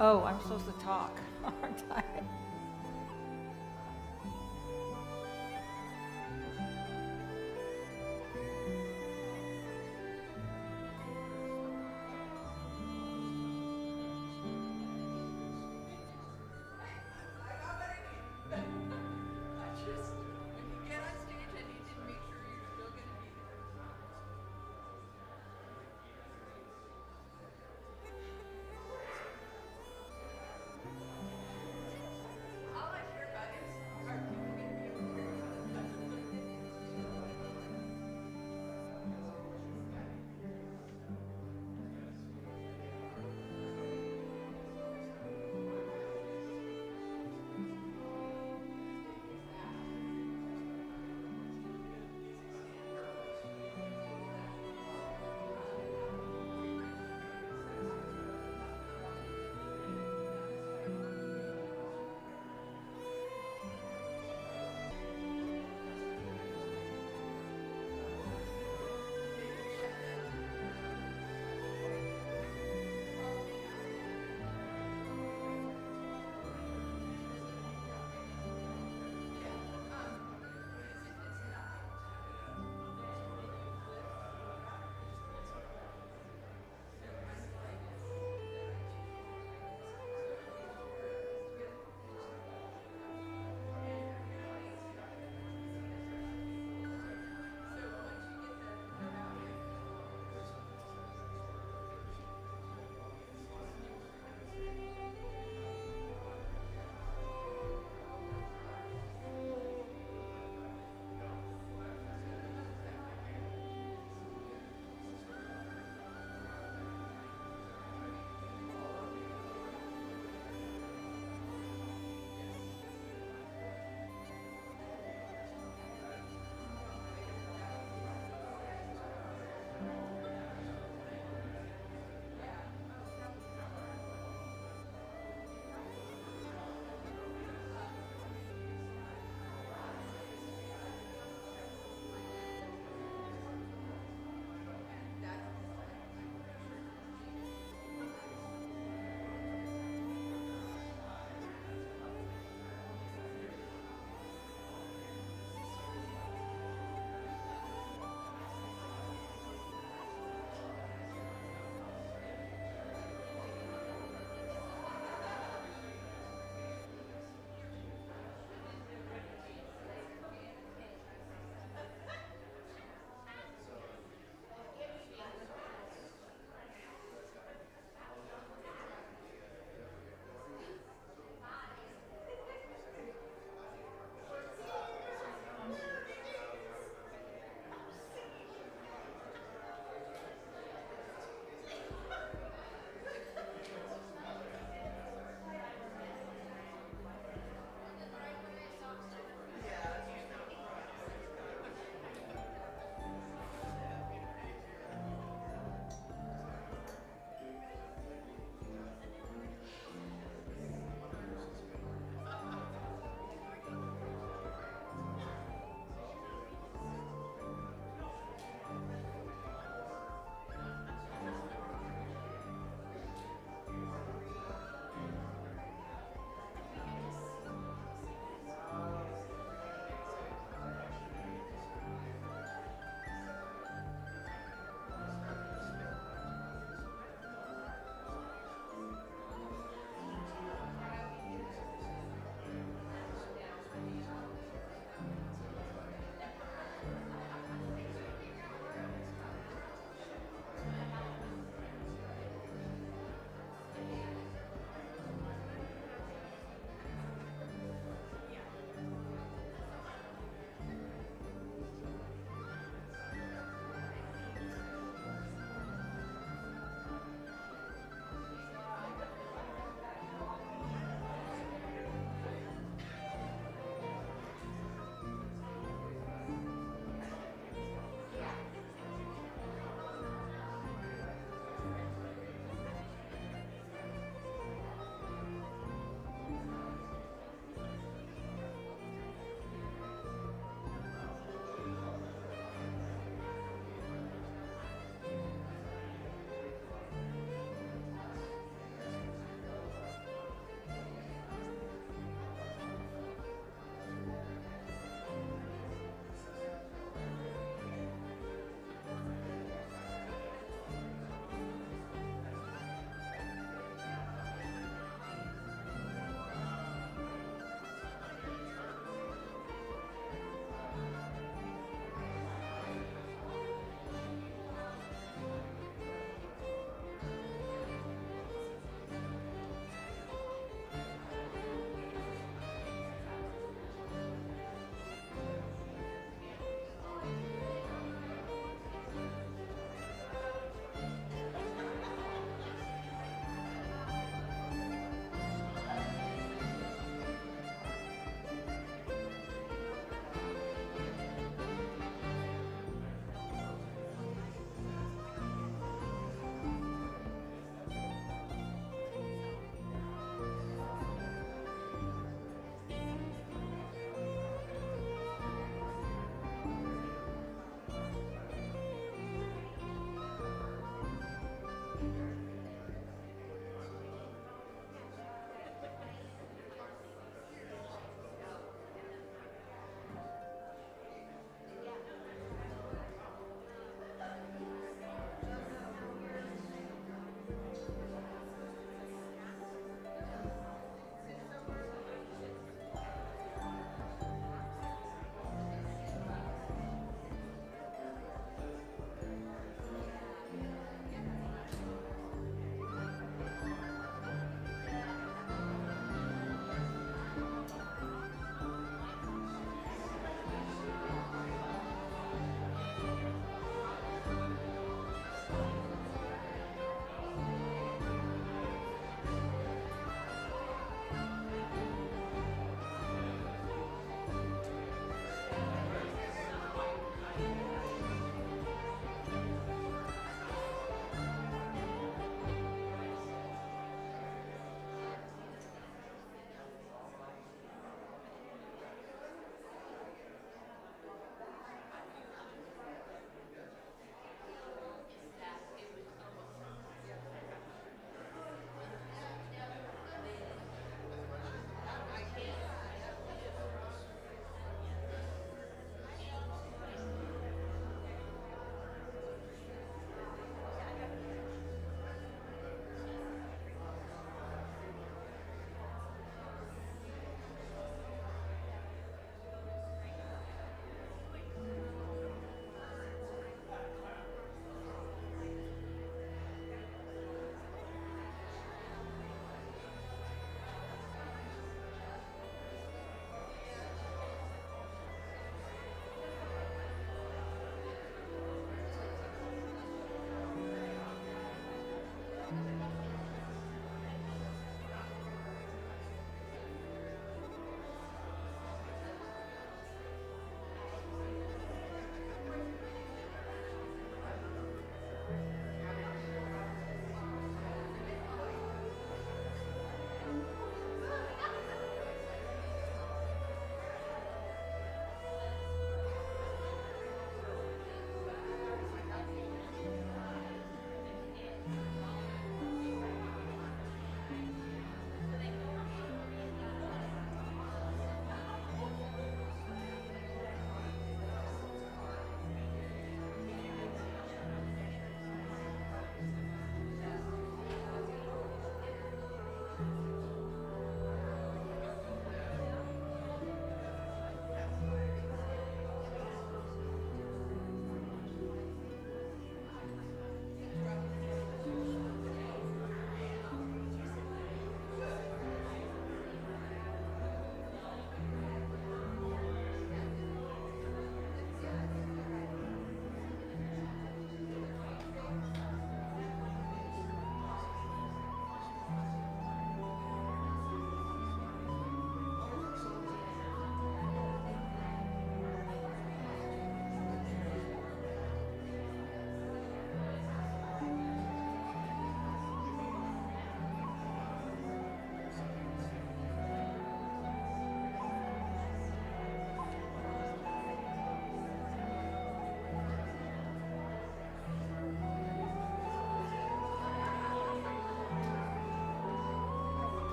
Oh, I'm supposed to talk, aren't I?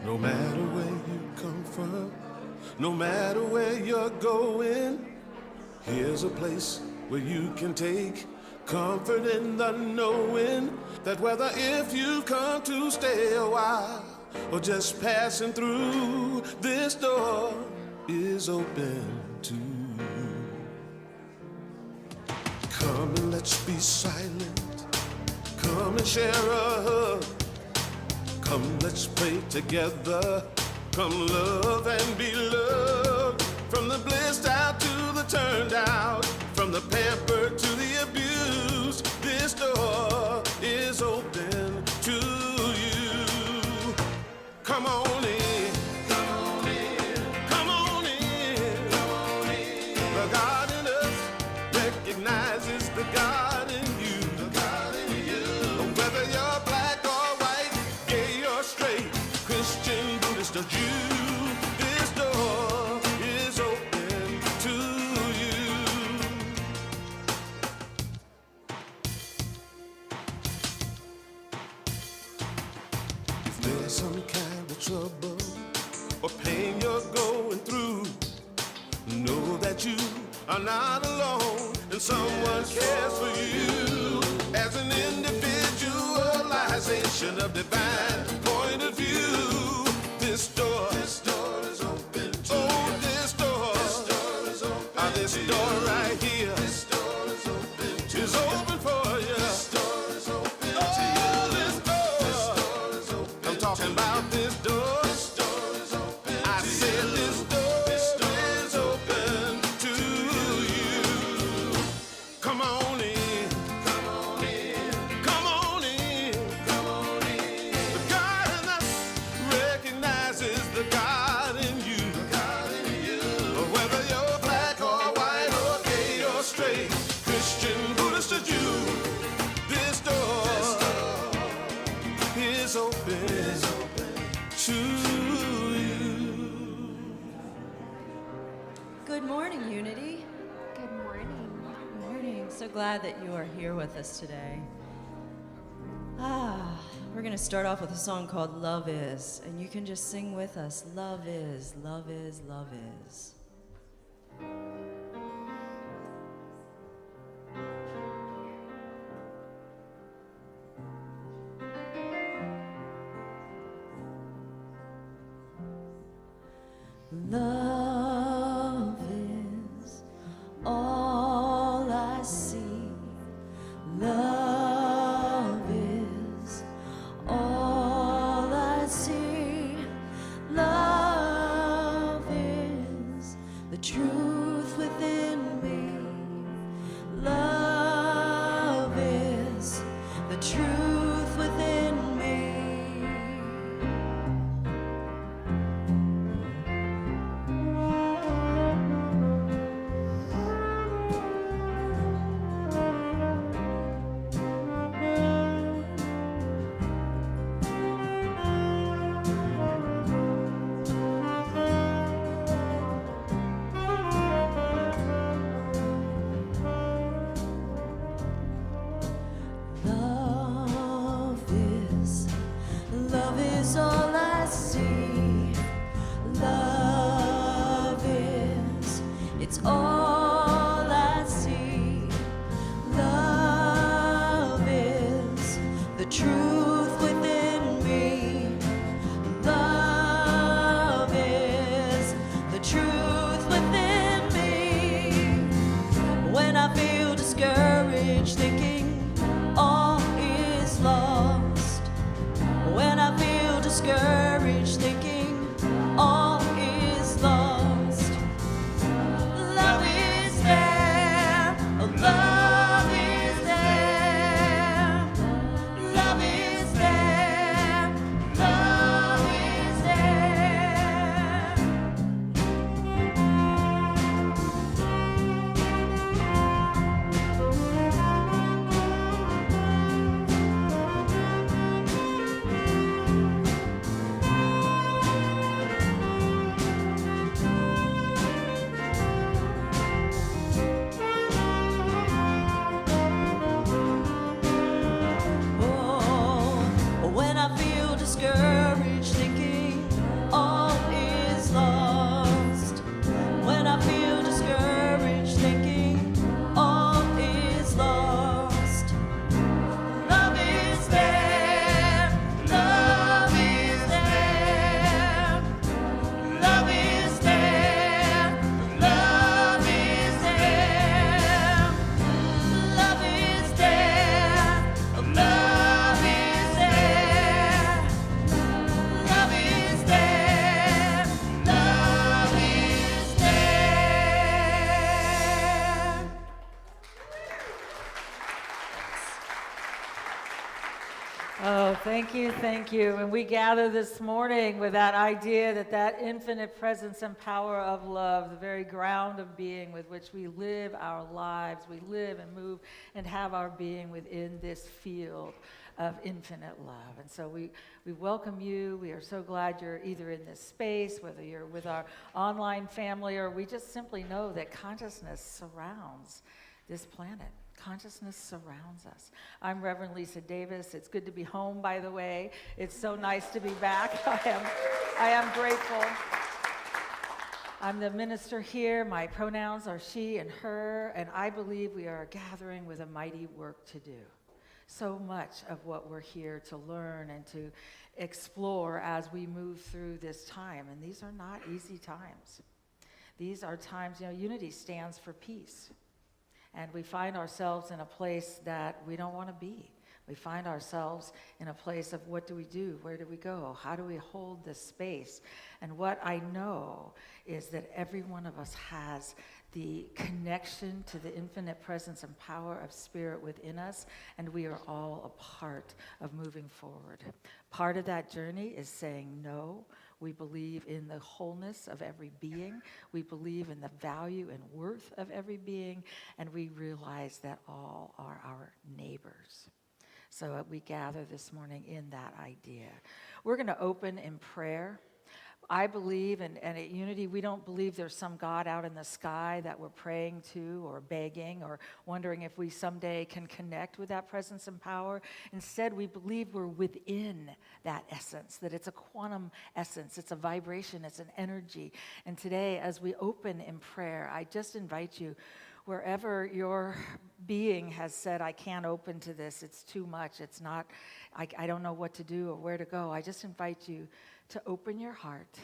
No matter where you come from, no matter where you're going, here's a place where you can take comfort in the knowing that whether if you come to stay a while or just passing through, this door is open to you. Come and let's be silent. Come and share a hug. Come, let's pray together. Come, love and be loved. From the blissed out to the turned out, from the pampered to the abused, this door is open to you. Come on in. Come on in. Come on in. Come on in. The God in us recognizes the God in you. The God in you. Whether you're black or white, gay or straight, Christian, Buddhist or Jew, this door is open to you. If there's some kind of trouble or pain you're going through, know that you are not alone and someone cares for you. As an individualization of divine point of view, this door is open to you. Oh, this door is open. This door right here is open for you. This door is open to you. This door is open. I'm talking about this door. This door is open. I said this door is open to you. Come on in. Come on in. Come on in. Come on in. The God in us recognizes the God in you. The God in you. Whether you're black or white or gay or straight, Christian, Buddhist or Jew, this door is open to you. Good morning, Unity. Good morning. Good morning. So glad that you are here with us today. We're going to start off with a song called Love Is, and you can just sing with us. Love is, love is, love is. Love is all I see. Love is all I see. Love is the truth within me. Love is the truth within me. Thank you, thank you. And we gather this morning with that idea that that infinite presence and power of love, the very ground of being with which we live our lives, we live and move and have our being within this field of infinite love. And so we welcome you. We are so glad you're either in this space, whether you're with our online family, or we just simply know that consciousness surrounds this planet. Consciousness surrounds us. I'm Reverend Lisa Davis. It's good to be home, by the way. It's so nice to be back. I am grateful. I'm the minister here. My pronouns are she and her, and I believe we are gathering with a mighty work to do. So much of what we're here to learn and to explore as we move through this time, and these are not easy times. These are times, unity stands for peace. And we find ourselves in a place that we don't want to be. We find ourselves in a place of what do we do? Where do we go? How do we hold this space? And what I know is that every one of us has the connection to the infinite presence and power of spirit within us, and we are all a part of moving forward. Part of that journey is saying no. We believe in the wholeness of every being. We believe in the value and worth of every being, and we realize that all are our neighbors. So we gather this morning in that idea. We're going to open in prayer. I believe, and at Unity, we don't believe there's some God out in the sky that we're praying to or begging or wondering if we someday can connect with that presence and power. Instead, we believe we're within that essence, that it's a quantum essence, it's a vibration, it's an energy. And today, as we open in prayer, I just invite you, wherever your being has said, I can't open to this, it's too much, it's not, I don't know what to do or where to go, I just invite you to open your heart,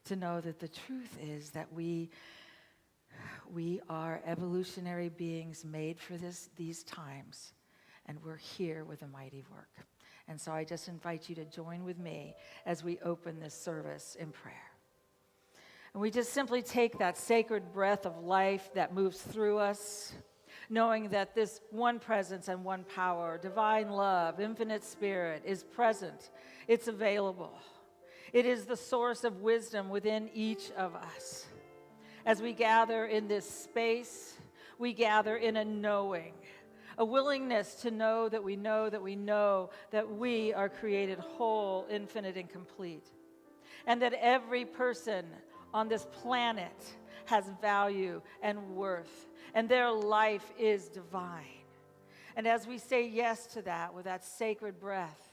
to know that the truth is that we are evolutionary beings made for these times, and we're here with a mighty work. And so I just invite you to join with me as we open this service in prayer. And we just simply take that sacred breath of life that moves through us, knowing that this one presence and one power, divine love, infinite spirit, is present. It's available. It is the source of wisdom within each of us. As we gather in this space, we gather in a knowing, a willingness to know that we know that we know that we are created whole, infinite, and complete. And that every person on this planet has value and worth, and their life is divine. And as we say yes to that with that sacred breath,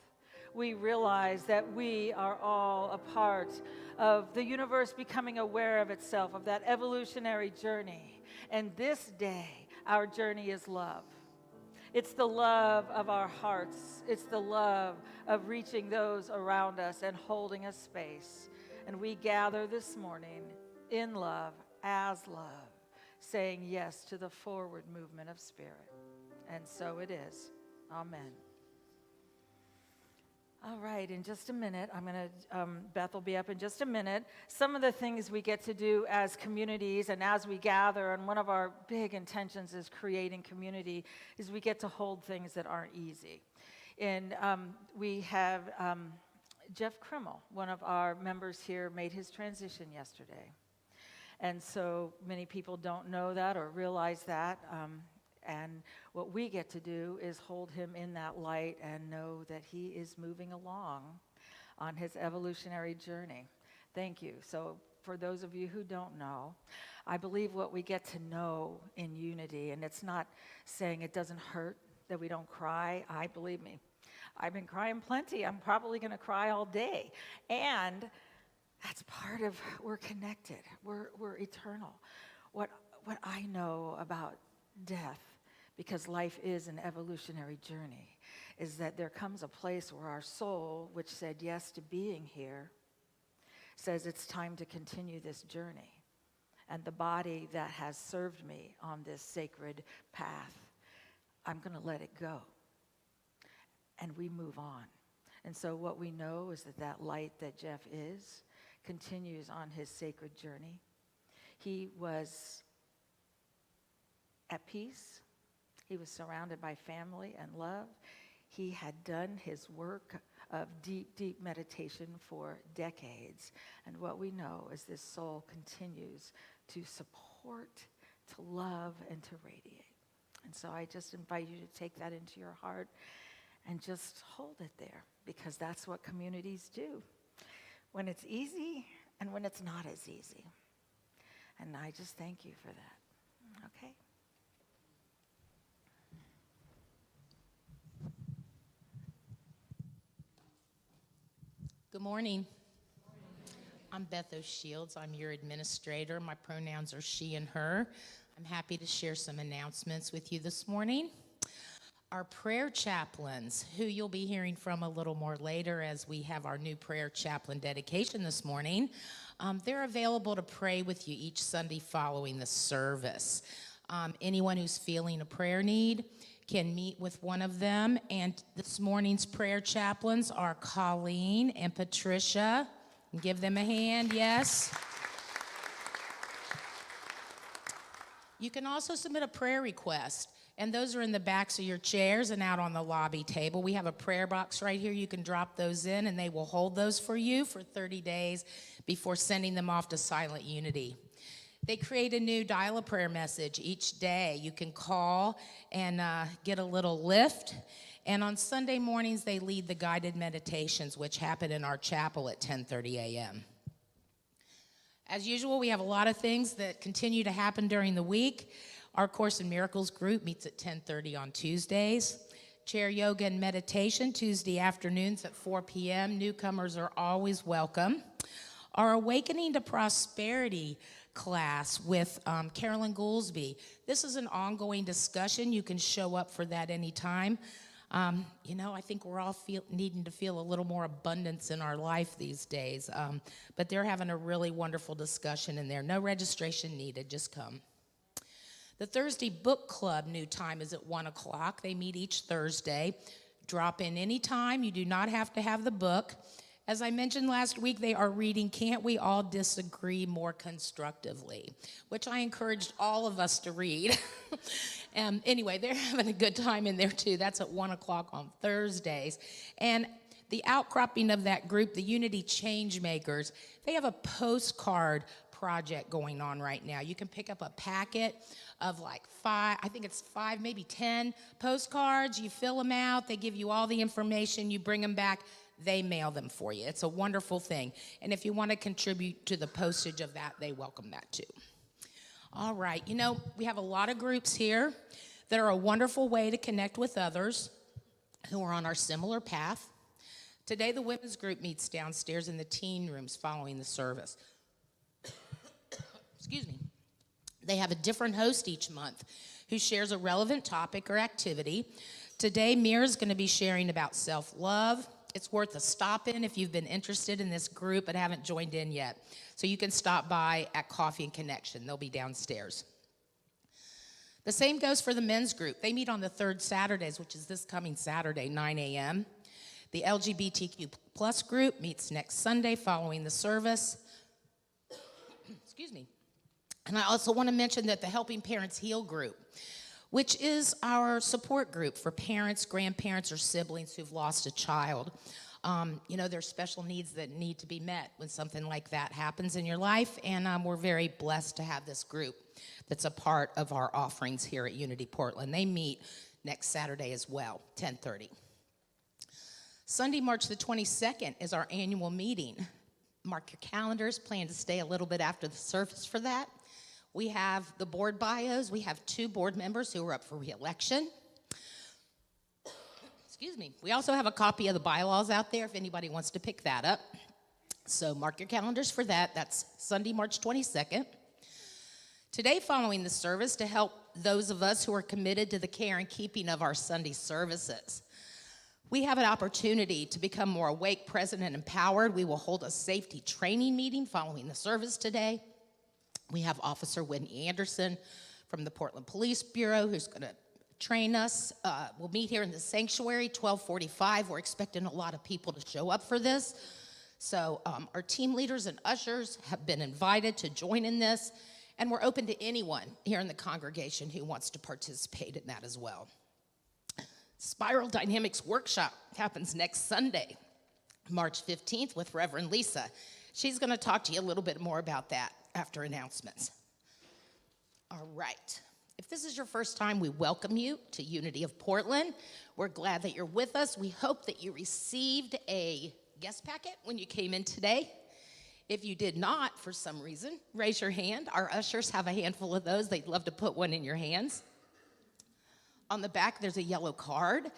we realize that we are all a part of the universe becoming aware of itself, of that evolutionary journey. And this day, our journey is love. It's the love of our hearts. It's the love of reaching those around us and holding a space. And we gather this morning in love, as love, saying yes to the forward movement of spirit. And so it is. Amen. All right, in just a minute, Beth will be up in just a minute. Some of the things we get to do as communities and as we gather, and one of our big intentions is creating community, is we get to hold things that aren't easy. And we have Jeff Krimmel, one of our members here, made his transition yesterday. And so many people don't know that or realize that. And what we get to do is hold him in that light and know that he is moving along on his evolutionary journey. Thank you. So for those of you who don't know, I believe what we get to know in unity, and it's not saying it doesn't hurt that we don't cry. Believe me, I've been crying plenty. I'm probably going to cry all day. And that's part of, we're connected. We're eternal. What I know about death, because life is an evolutionary journey, is that there comes a place where our soul, which said yes to being here, says it's time to continue this journey. And the body that has served me on this sacred path, I'm going to let it go. And we move on. And so what we know is that light that Jeff is continues on his sacred journey. He was at peace. He was surrounded by family and love. He had done his work of deep, deep meditation for decades. And what we know is this soul continues to support, to love, and to radiate. And so I just invite you to take that into your heart and just hold it there, because that's what communities do when it's easy and when it's not as easy. And I just thank you for that. Okay? Good morning. I'm Beth O'Shields. I'm your administrator. My pronouns are she and her. I'm happy to share some announcements with you this morning. Our prayer chaplains, who you'll be hearing from a little more later as we have our new prayer chaplain dedication this morning, they're available to pray with you each Sunday following the service. Anyone who's feeling a prayer need can meet with one of them. And this morning's prayer chaplains are Colleen and Patricia. Give them a hand, yes. You can also submit a prayer request, and those are in the backs of your chairs and out on the lobby table. We have a prayer box right here. You can drop those in, and they will hold those for you for 30 days before sending them off to Silent Unity. They create a new dial-a-prayer message each day. You can call and get a little lift. And on Sunday mornings, they lead the guided meditations, which happen in our chapel at 10:30 a.m. As usual, we have a lot of things that continue to happen during the week. Our Course in Miracles group meets at 10:30 on Tuesdays. Chair yoga and meditation Tuesday afternoons at 4 p.m. Newcomers are always welcome. Our Awakening to Prosperity class with Carolyn Goolsby. This is an ongoing discussion. You can show up for that anytime. I think we're all needing to feel a little more abundance in our life these days. But they're having a really wonderful discussion in there. No registration needed, just come. The Thursday Book Club new time is at 1 o'clock. They meet each Thursday. Drop in anytime. You do not have to have the book. As I mentioned last week, they are reading Can't We All Disagree More Constructively, which I encouraged all of us to read. Anyway, they're having a good time in there too. That's at 1 o'clock on Thursdays. And the outcropping of that group, the Unity Changemakers, they have a postcard project going on right now. You can pick up a packet of like 5, maybe 10 postcards. You fill them out. They give you all the information. You bring them back. They mail them for you. It's a wonderful thing. And if you want to contribute to the postage of that, they welcome that too. All right. We have a lot of groups here that are a wonderful way to connect with others who are on our similar path. Today, the women's group meets downstairs in the teen rooms following the service. Excuse me. They have a different host each month who shares a relevant topic or activity. Today, Mira's going to be sharing about self-love. It's worth a stop in if you've been interested in this group but haven't joined in yet. So you can stop by at Coffee and Connection. They'll be downstairs. The same goes for the men's group. They meet on the third Saturdays, which is this coming Saturday, 9 a.m. The LGBTQ plus group meets next Sunday following the service. Excuse me. And I also want to mention that the Helping Parents Heal group, which is our support group for parents, grandparents, or siblings who've lost a child. There's special needs that need to be met when something like that happens in your life, and we're very blessed to have this group that's a part of our offerings here at Unity Portland. They meet next Saturday as well, 10:30. Sunday, March the 22nd is our annual meeting. Mark your calendars, plan to stay a little bit after the service for that. We have the board bios. We have 2 board members who are up for re-election. Excuse me. We also have a copy of the bylaws out there if anybody wants to pick that up. So mark your calendars for that. That's Sunday, March 22nd. Today, following the service, to help those of us who are committed to the care and keeping of our Sunday services, we have an opportunity to become more awake, present, and empowered. We will hold a safety training meeting following the service today. We have Officer Whitney Anderson from the Portland Police Bureau who's going to train us. We'll meet here in the sanctuary, 12:45. We're expecting a lot of people to show up for this. So our team leaders and ushers have been invited to join in this, and we're open to anyone here in the congregation who wants to participate in that as well. Spiral Dynamics Workshop happens next Sunday, March 15th, with Reverend Lisa. She's going to talk to you a little bit more about that after announcements. All right. If this is your first time, we welcome you to Unity of Portland. We're glad that you're with us. We hope that you received a guest packet when you came in today. If you did not, for some reason, raise your hand. Our ushers have a handful of those. They'd love to put one in your hands. On the back, there's a yellow card.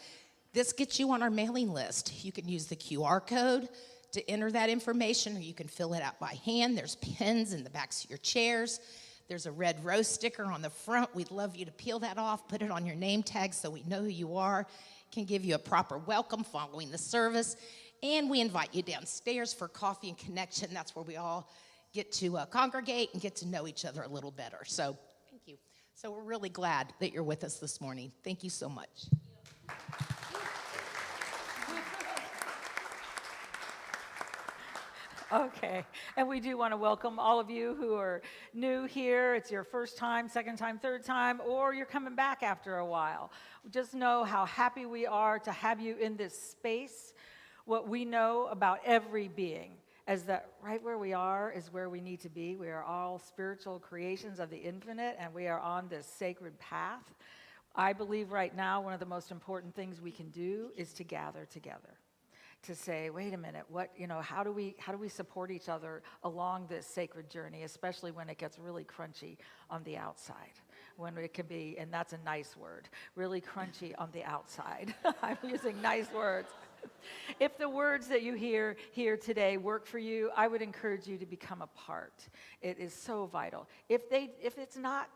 This gets you on our mailing list. You can use the QR code to enter that information, or you can fill it out by hand. There's pens in the backs of your chairs. There's a red rose sticker on the front. We'd love you to peel that off, put it on your name tag so we know who you are, can give you a proper welcome following the service. And we invite you downstairs for coffee and connection. That's where we all get to congregate and get to know each other a little better. So thank you. So we're really glad that you're with us this morning. Thank you so much. Okay, and we do want to welcome all of you who are new here. It's your first time, second time, third time, or you're coming back after a while. Just know how happy we are to have you in this space. What we know about every being is that right where we are is where we need to be. We are all spiritual creations of the infinite, and we are on this sacred path. I believe right now one of the most important things we can do is to gather together. To say, wait a minute, how do we support each other along this sacred journey, especially when it gets really crunchy on the outside, when it can be, and that's a nice word, really crunchy on the outside. I'm using nice words. If the words that you hear here today work for you, I would encourage you to become a part. It is so vital. If it's not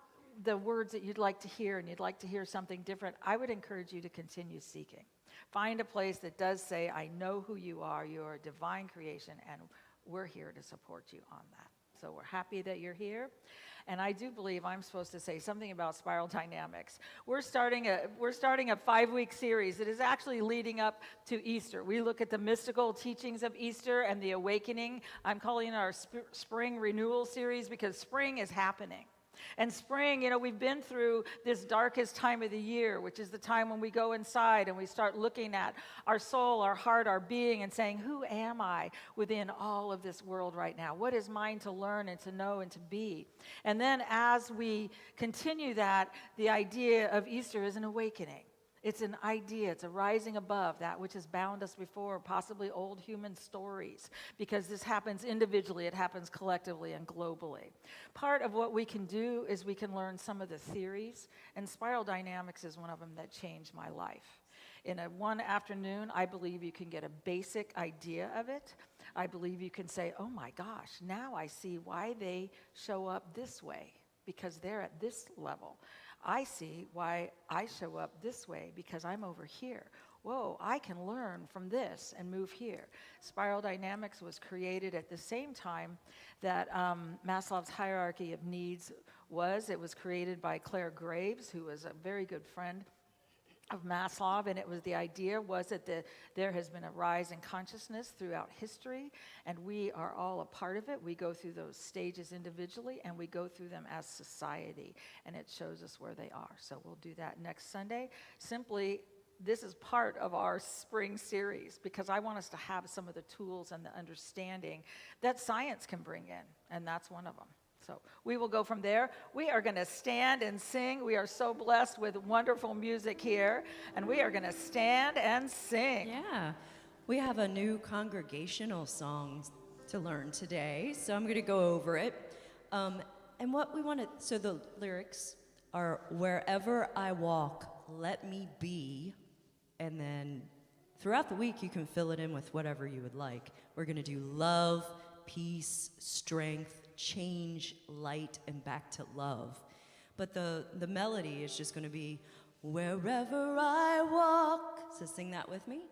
the words that you'd like to hear and you'd like to hear something different, I would encourage you to continue seeking. Find a place that does say, I know who you are a divine creation, and we're here to support you on that. So we're happy that you're here. And I do believe I'm supposed to say something about Spiral Dynamics. We're starting a 5-week series that is actually leading up to Easter. We look at the mystical teachings of Easter and the awakening. I'm calling it our spring renewal series because spring is happening. And spring, we've been through this darkest time of the year, which is the time when we go inside and we start looking at our soul, our heart, our being, and saying, who am I within all of this world right now? What is mine to learn and to know and to be? And then as we continue that, the idea of Easter is an awakening. It's an idea. It's a rising above that which has bound us before, possibly old human stories, because this happens individually, it happens collectively and globally. Part of what we can do is we can learn some of the theories, and Spiral Dynamics is one of them that changed my life. In one afternoon, I believe you can get a basic idea of it. I believe you can say, oh my gosh, now I see why they show up this way, because they're at this level. I see why I show up this way because I'm over here. Whoa, I can learn from this and move here. Spiral Dynamics was created at the same time that Maslow's hierarchy of needs was. It was created by Claire Graves, who was a very good friend of Maslow, and the idea was that there has been a rise in consciousness throughout history, and we are all a part of it. We go through those stages individually, and we go through them as society, and it shows us where they are. So we'll do that next Sunday. Simply, this is part of our spring series, because I want us to have some of the tools and the understanding that science can bring in, and that's one of them. So we will go from there. We are going to stand and sing. We are so blessed with wonderful music here, and we are going to stand and sing. Yeah, we have a new congregational song to learn today, so I'm going to go over it. And what we want to, so the lyrics are, wherever I walk, let me be, and then throughout the week you can fill it in with whatever you would like. We're going to do love, peace, strength, change, light, and back to love. But the melody is just going to be, wherever I walk. So sing that with me.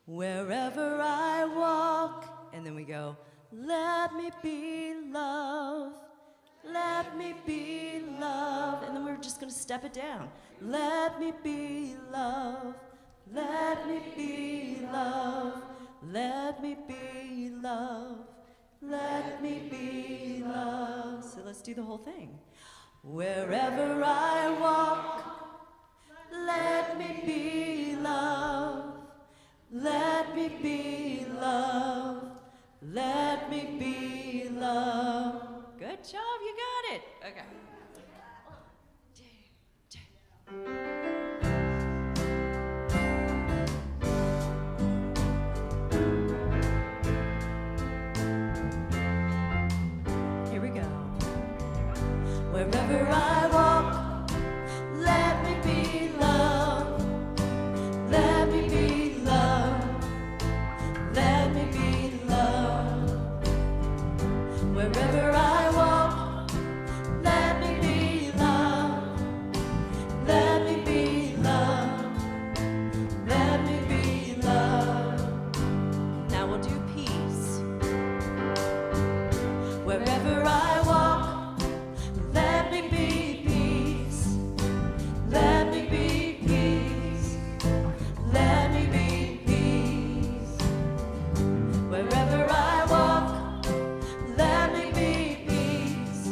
Wherever I walk. And then we go, let me be love. Let me be love. And then we're just going to step it down. Let me be love. Let me be love. Let me be love. Let me be love. So let's do the whole thing. Wherever I walk, let me be love. Let me be love. Let me be love. Good job, you got it. Okay. 1, 2, 3. Here we go. Wherever I walk, let me be love. Let me be love. Let me be love. Wherever I walk, let me be love. Let me be love. Let me be love. Now we'll do peace. Wherever I walk, let me be peace. Let me be peace. Let me be peace. Wherever I walk, let me be peace.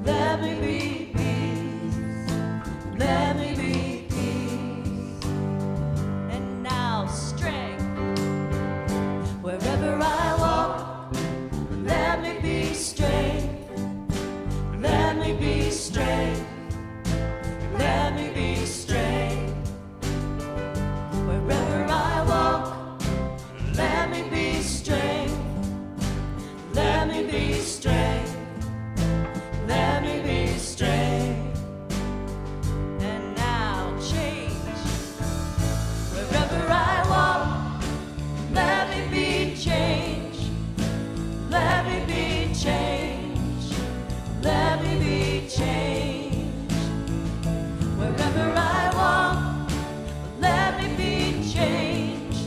Let me be peace. Let me be peace. And now strength. Wherever I walk, let me be strength. Let me be strength. Let me be strength. Wherever I walk, let me be strength. Let me be strength. Let me be strength. And now change. Wherever I walk, let me be change. Let me be change. Let me be change. Wherever I walk, let me be change.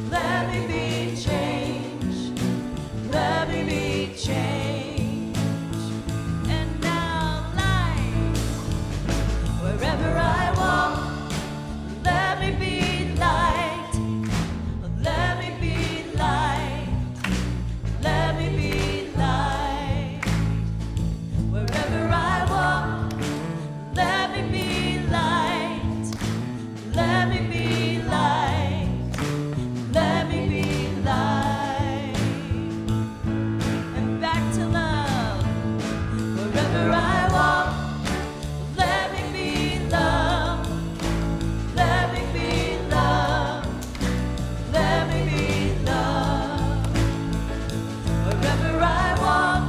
Let me be change. Let me be change. And now light. Wherever I walk, let me be light. Let me be light. Let me be light. Wherever I walk, let me be light. Let me be light. Let me be light. And back to love. Wherever I walk, let me be love. Let me be love. Let me be love. Wherever I walk,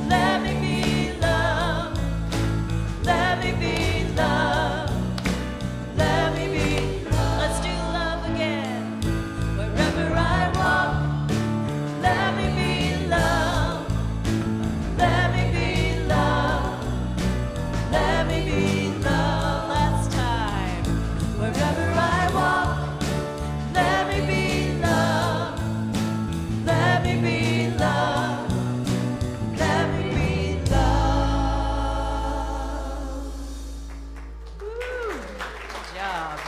let me be love. Let me be love. Let me be love. Let's do love again. Wherever I walk, let me be love. Let me be love. Let me be love. Last time. Wherever I walk, let me be love. Let me be love. Let me be love. Woo. Good job.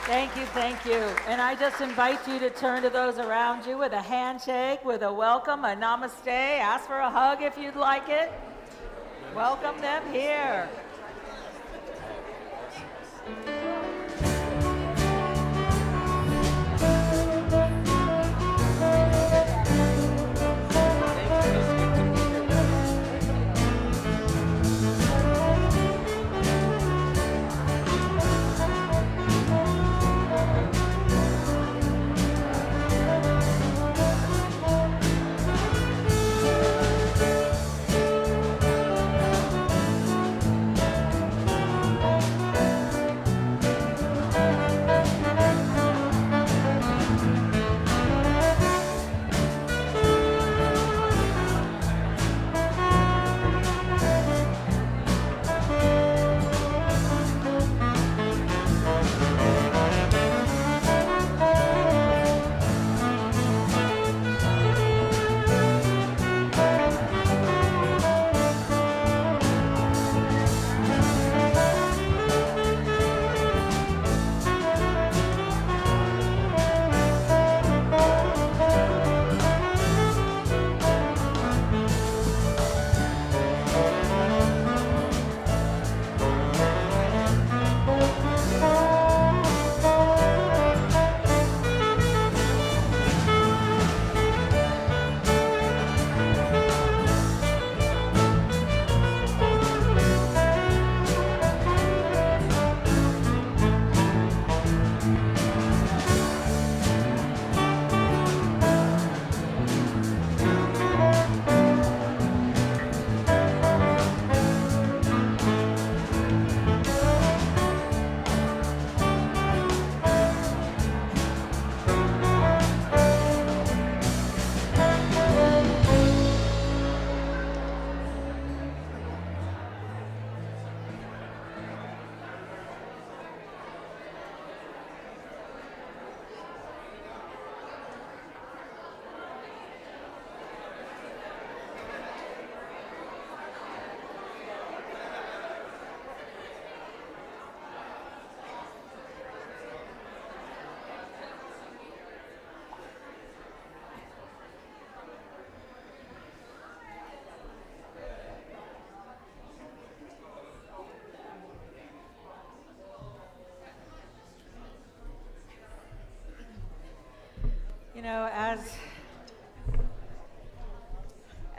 Thank you, thank you. And I just invite you to turn to those around you with a handshake, with a welcome, a namaste. Ask for a hug if you'd like it. Welcome them here.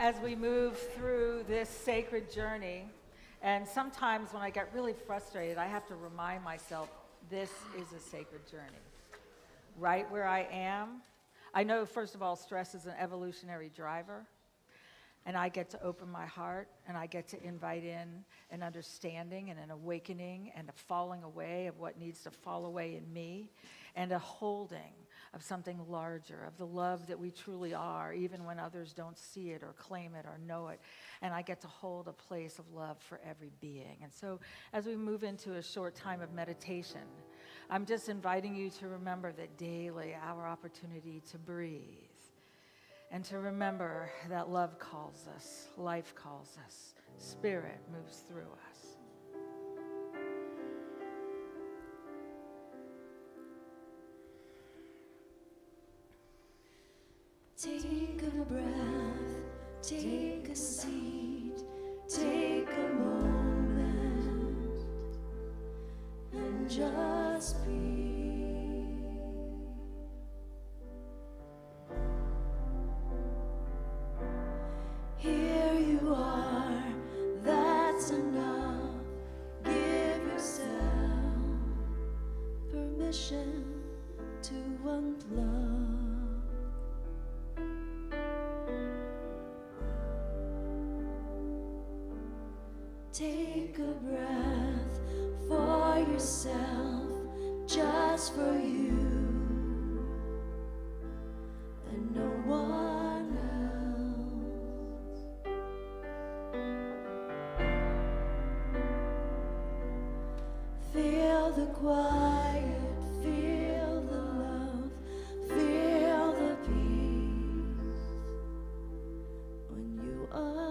as we move through this sacred journey, and sometimes when I get really frustrated, I have to remind myself this is a sacred journey. Right where I am, I know, first of all, stress is an evolutionary driver, and I get to open my heart, and I get to invite in an understanding and an awakening and a falling away of what needs to fall away in me, and a holding of something larger, of the love that we truly are, even when others don't see it or claim it or know it. And I get to hold a place of love for every being. And so as we move into a short time of meditation, I'm just inviting you to remember that daily our opportunity to breathe and to remember that love calls us, life calls us, spirit moves through us. Take a breath, take a seat, take a moment, and just be. Here you are, that's enough. Give yourself permission to unplug. Take a breath for yourself, just for you, and no one else. Feel the quiet, feel the love, feel the peace when you unplug.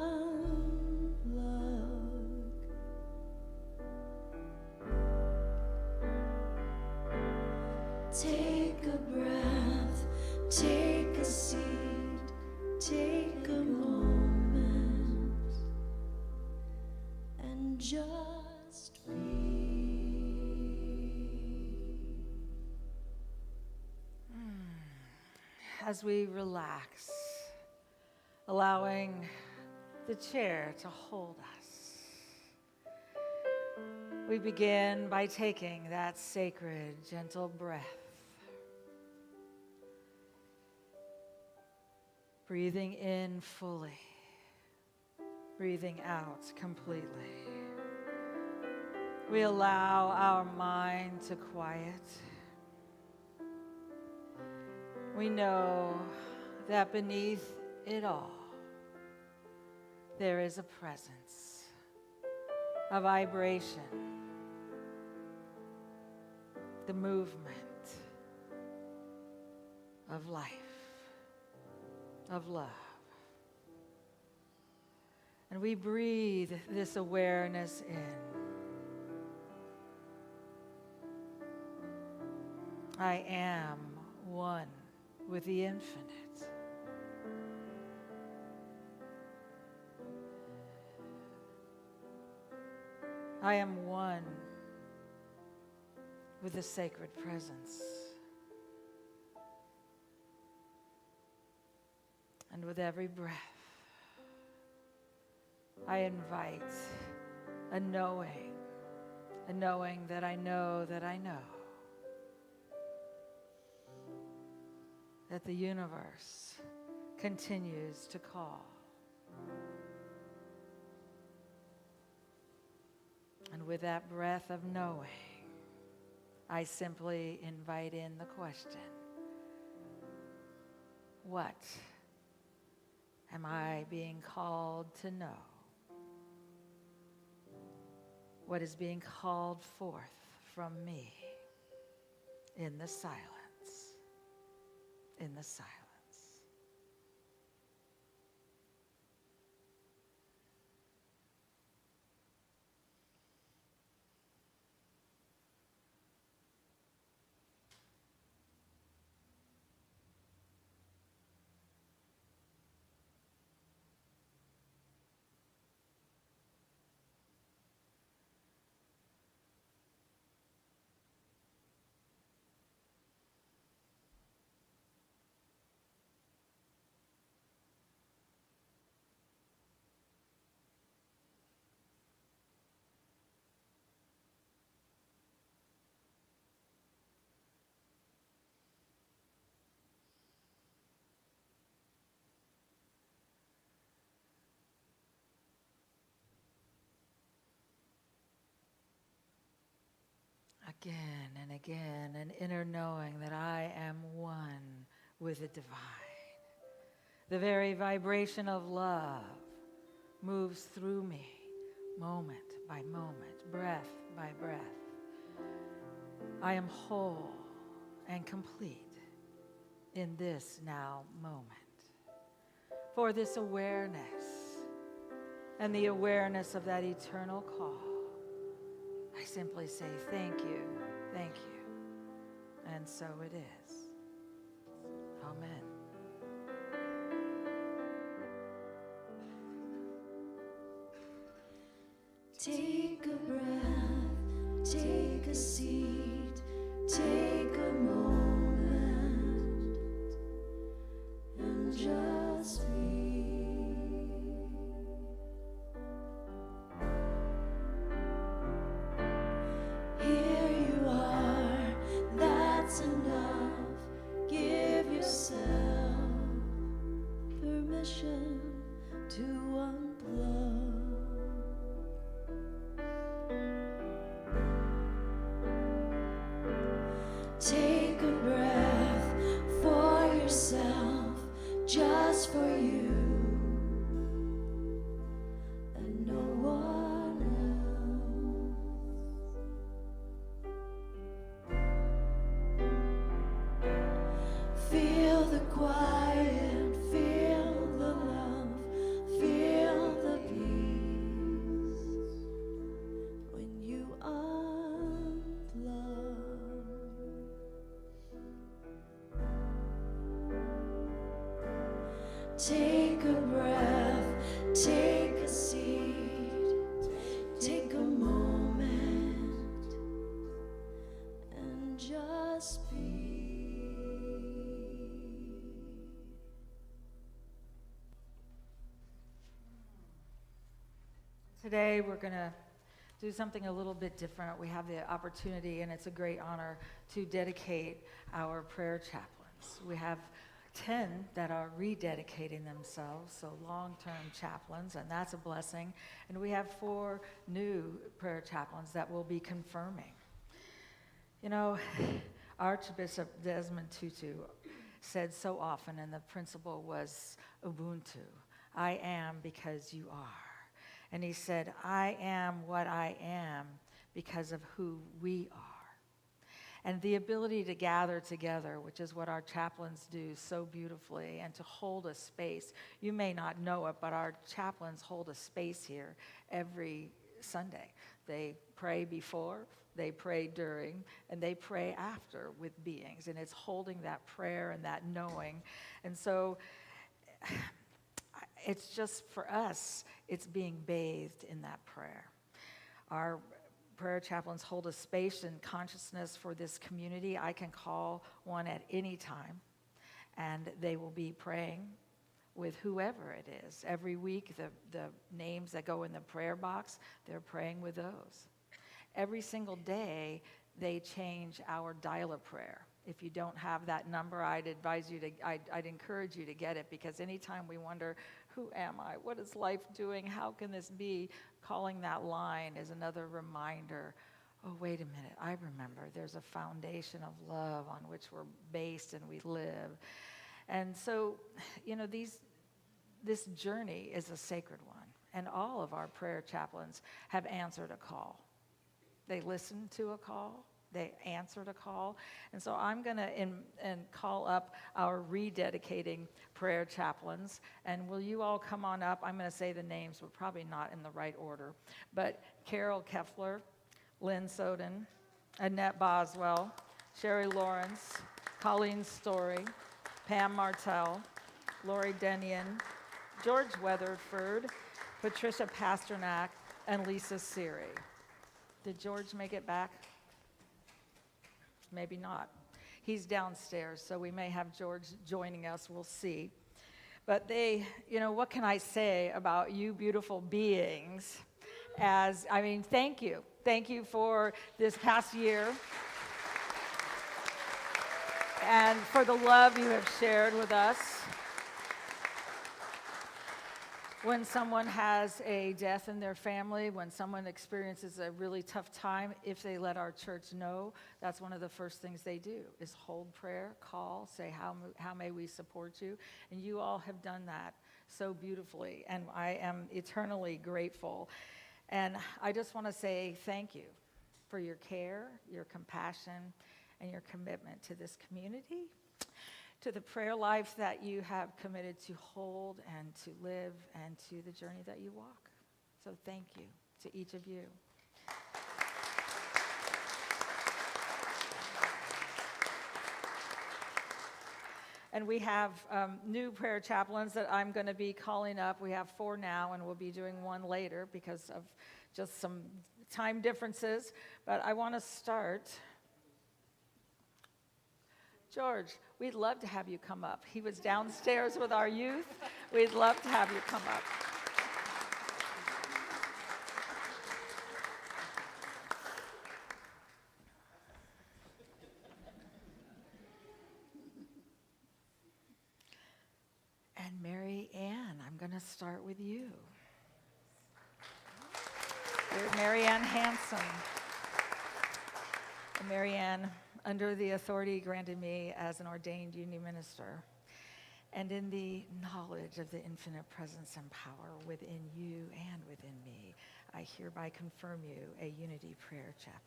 Take a breath, take a seat, take a moment, and just be. As we relax, allowing the chair to hold us, we begin by taking that sacred, gentle breath. Breathing in fully, breathing out completely. We allow our mind to quiet. We know that beneath it all, there is a presence, a vibration, the movement of life, of love. And we breathe this awareness in. I am one with the infinite. I am one with the sacred presence. And with every breath, I invite a knowing that I know that I know that the universe continues to call. And with that breath of knowing, I simply invite in the question, what am I being called to know? What is being called forth from me in the silence? In the silence. again and again, an inner knowing that I am one with the divine. The very vibration of love moves through me, moment by moment, breath by breath. I am whole and complete in this now moment. For this awareness and the awareness of that eternal call, I simply say thank you, thank you. And so it is. Amen. Take a breath, take a seat, take a moment, and just be. Here you are, that's enough. Give yourself permission to unplug. Take a breath for yourself, just for you, and no one else. Feel the quiet, feel the love, feel the peace when you unplug. Take a breath, take a seat, take a moment, and just be. Today we're going to do something a little bit different. We have the opportunity, and it's a great honor, to dedicate our prayer chaplains. We have 10 that are rededicating themselves, so long-term chaplains, and that's a blessing. And we have 4 new prayer chaplains that will be confirming. You know, Archbishop Desmond Tutu said so often, and the principle was Ubuntu, I am because you are. And he said, I am what I am because of who we are. And the ability to gather together, which is what our chaplains do so beautifully, and to hold a space. You may not know it, but our chaplains hold a space here every Sunday. They pray before, they pray during, and they pray after with beings. And it's holding that prayer and that knowing. And so it's just for us, it's being bathed in that prayer. Our prayer chaplains hold a space and consciousness for this community. I can call one at any time, and they will be praying with whoever it is. Every week, the names that go in the prayer box, they're praying with those. Every single day, they change our dial-up prayer. If you don't have that number, I'd encourage you to get it, because anytime we wonder, who am I? What is life doing? How can this be? Calling that line is another reminder. Oh, wait a minute. I remember there's a foundation of love on which we're based and we live. And so, you know, this journey is a sacred one. And all of our prayer chaplains have answered a call. They listened to a call. They answered a call. And so I'm going to call up our rededicating prayer chaplains. And will you all come on up? I'm going to say the names, but probably not in the right order. But Carol Keffler, Lynn Soden, Annette Boswell, Sherry Lawrence, Colleen Story, Pam Martell, Lori Denian, George Weatherford, Patricia Pasternak, and Lisa Siri. Did George make it back? Maybe not. He's downstairs, so we may have George joining us. We'll see. But they, you know, what can I say about you beautiful beings? Thank you. Thank you for this past year and for the love you have shared with us. When someone has a death in their family, when someone experiences a really tough time, if they let our church know, that's one of the first things they do is hold prayer, call, say, how may we support you? And you all have done that so beautifully, and I am eternally grateful. And I just want to say thank you for your care, your compassion, and your commitment to this community, to the prayer life that you have committed to hold and to live, and to the journey that you walk. So thank you to each of you. And we have new prayer chaplains that I'm going to be calling up. We have 4 now, and we'll be doing 1 later because of just some time differences. But I want to start. George, we'd love to have you come up. He was downstairs with our youth. We'd love to have you come up. And Mary Ann, I'm going to start with you. You're Mary Ann Hanson. And Mary Ann, under the authority granted me as an ordained union minister, and in the knowledge of the infinite presence and power within you and within me, I hereby confirm you a Unity Prayer Chaplain.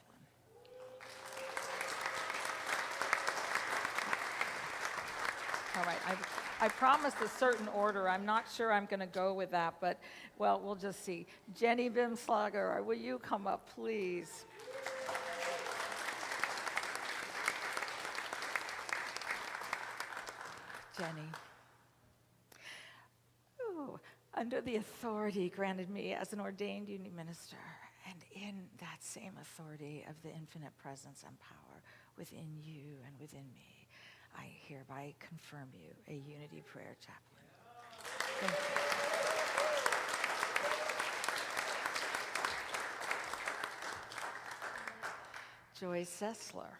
All right, I promised a certain order. I'm not sure I'm going to go with that, but, well, we'll just see. Jenny Bimslager, will you come up, please? Jenny. Ooh, under the authority granted me as an ordained union minister, and in that same authority of the infinite presence and power within you and within me, I hereby confirm you a Unity Prayer Chaplain. Thank you. Joy Sessler.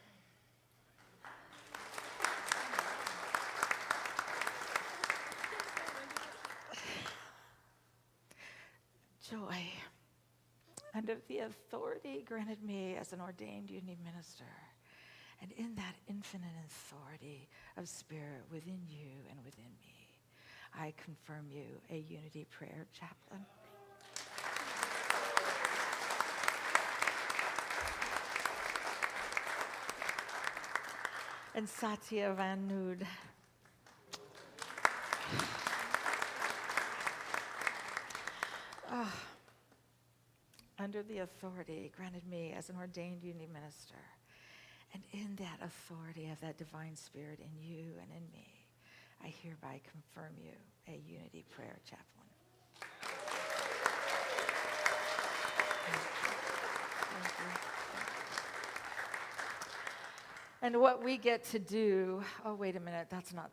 Joy, under the authority granted me as an ordained union minister, and in that infinite authority of spirit within you and within me, I confirm you a Unity Prayer Chaplain. And Satya Van Nood. Under the authority granted me as an ordained union minister, and in that authority of that divine spirit in you and in me, I hereby confirm you a Unity Prayer Chaplain. Thank you. And what we get to do, oh, wait a minute, that's not,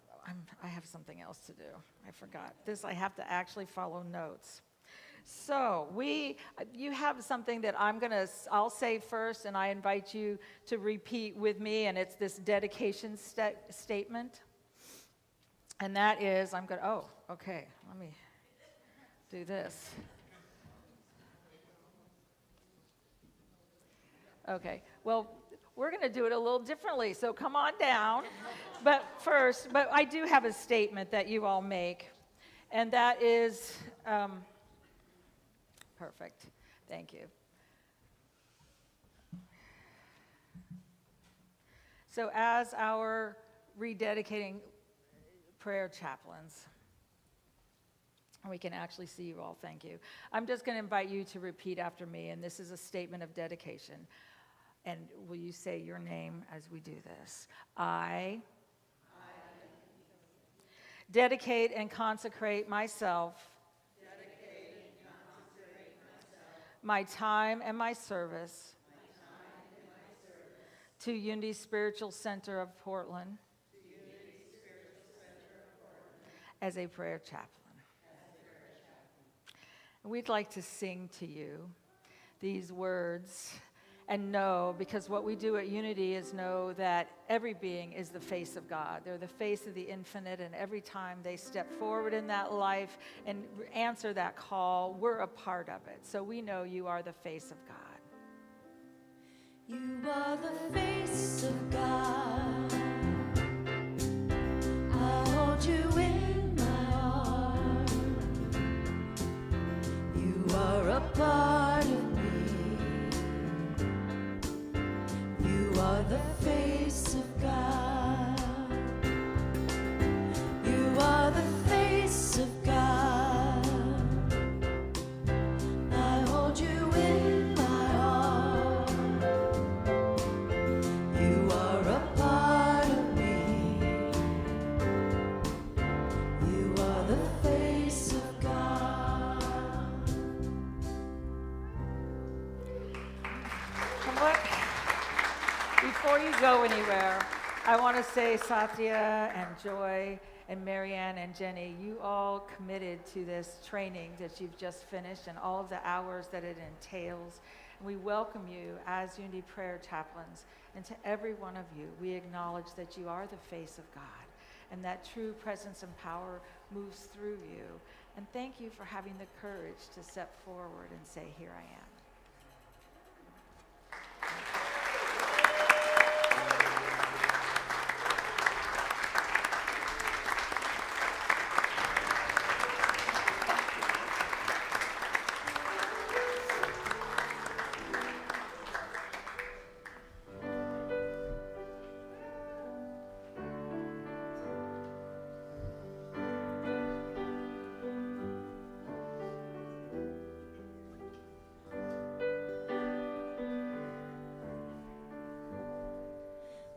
I have something else to do. I forgot. This, I have to actually follow notes. So you have something that I'll say first, and I invite you to repeat with me, and it's this dedication statement. And that is, okay, let me do this. Okay, well, we're going to do it a little differently, so come on down. But I do have a statement that you all make, and that is, perfect, thank you. So as our rededicating prayer chaplains, we can actually see you all, thank you. I'm just going to invite you to repeat after me, and this is a statement of dedication. And will you say your name as we do this? I dedicate and consecrate myself, my time and my service, to Unity Spiritual Center of Portland, as a prayer chaplain. We'd like to sing to you these words and know, because what we do at Unity is know that every being is the face of God. They're the face of the infinite, and every time they step forward in that life and answer that call, we're a part of it. So we know you are the face of God. You are the face of God. I hold you in my arms. You are a part of me. You are the face of God. You are the face of God. I hold you in my arms. You are a part of me. You are the face of God. And what, before you go anywhere, I want to say Satya and Joy and Marianne and Jenny, you all committed to this training that you've just finished and all of the hours that it entails. And we welcome you as Unity Prayer Chaplains. And to every one of you, we acknowledge that you are the face of God and that true presence and power moves through you. And thank you for having the courage to step forward and say, here I am.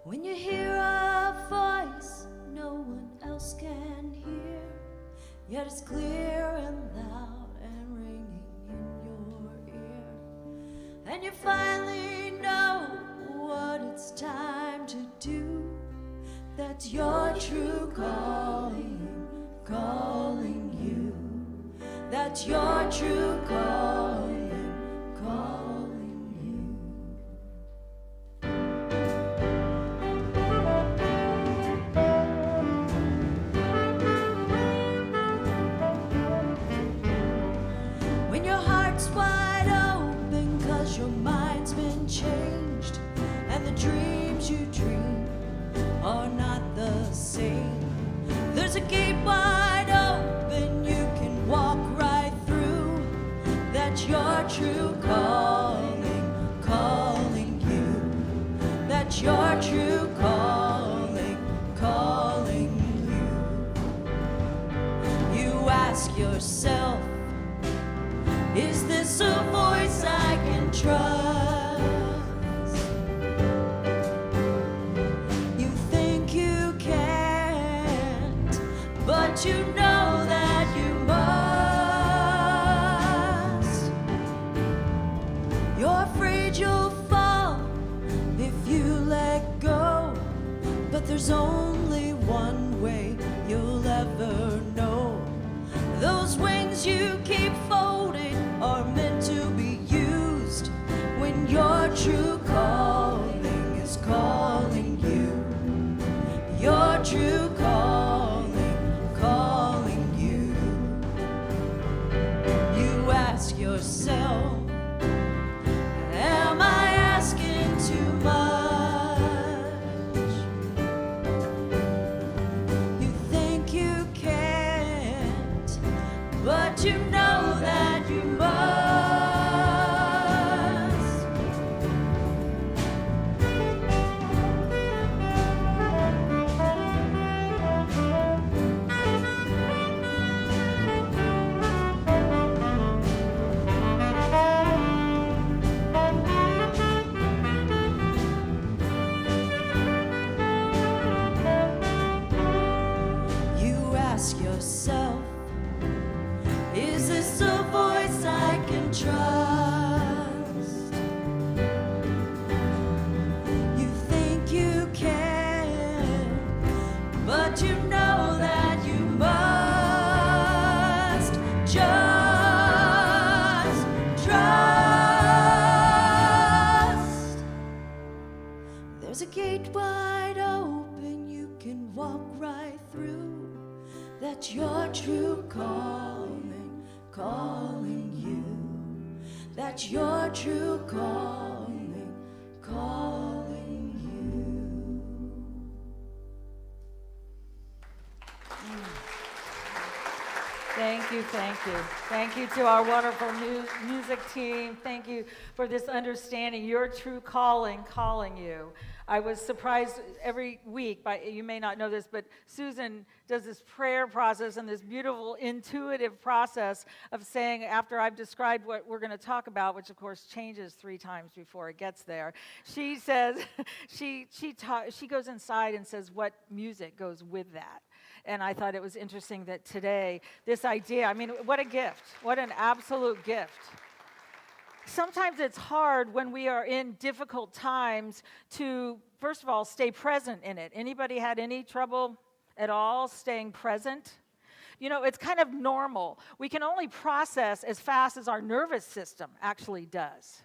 When you hear a voice no one else can hear, yet it's clear and loud and ringing in your ear, and you finally know what it's time to do, that's your true calling, calling you, that's your true calling, calling you. When your heart's wide open 'cause your mind's been changed and the dreams you dream are not the same, there's a gate wide open you can walk right through, that's your true calling, calling you, that's your true calling, calling you. You ask yourself, is this a voice I can trust? You think you can't, but you know that you must. You're afraid you'll fall if you let go, but there's only one way you'll ever know. Those wings you keep folded are meant to be used when your true calling is calling you. Your true calling, calling you. You ask yourself, am I asking too much? You think you can't, but you know that you must. You ask yourself, is this a voice I can gate wide open, you can walk right through. That's your true calling, calling you. That's your true calling, calling you. Thank you, thank you. Thank you to our wonderful music team. Thank you for this understanding, your true calling, calling you. I was surprised every week, you may not know this, but Susan does this prayer process and this beautiful intuitive process of saying, after I've described what we're going to talk about, which of course changes 3 times before it gets there, she says, she goes inside and says what music goes with that. And I thought it was interesting that today, this idea, I mean, what a gift. What an absolute gift. Sometimes it's hard when we are in difficult times to, first of all, stay present in it. Anybody had any trouble at all staying present? You know, it's kind of normal. We can only process as fast as our nervous system actually does.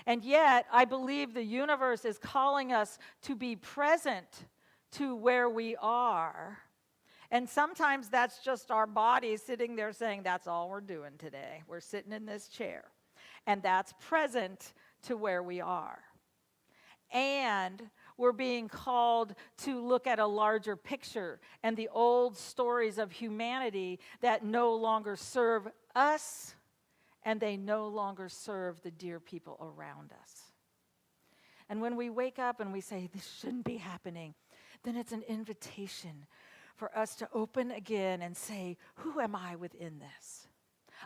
And yet, I believe the universe is calling us to be present to where we are. And sometimes that's just our body sitting there saying, that's all we're doing today. We're sitting in this chair. And that's present to where we are. And we're being called to look at a larger picture and the old stories of humanity that no longer serve us, and they no longer serve the dear people around us. And when we wake up and we say, this shouldn't be happening, then it's an invitation for us to open again and say, who am I within this?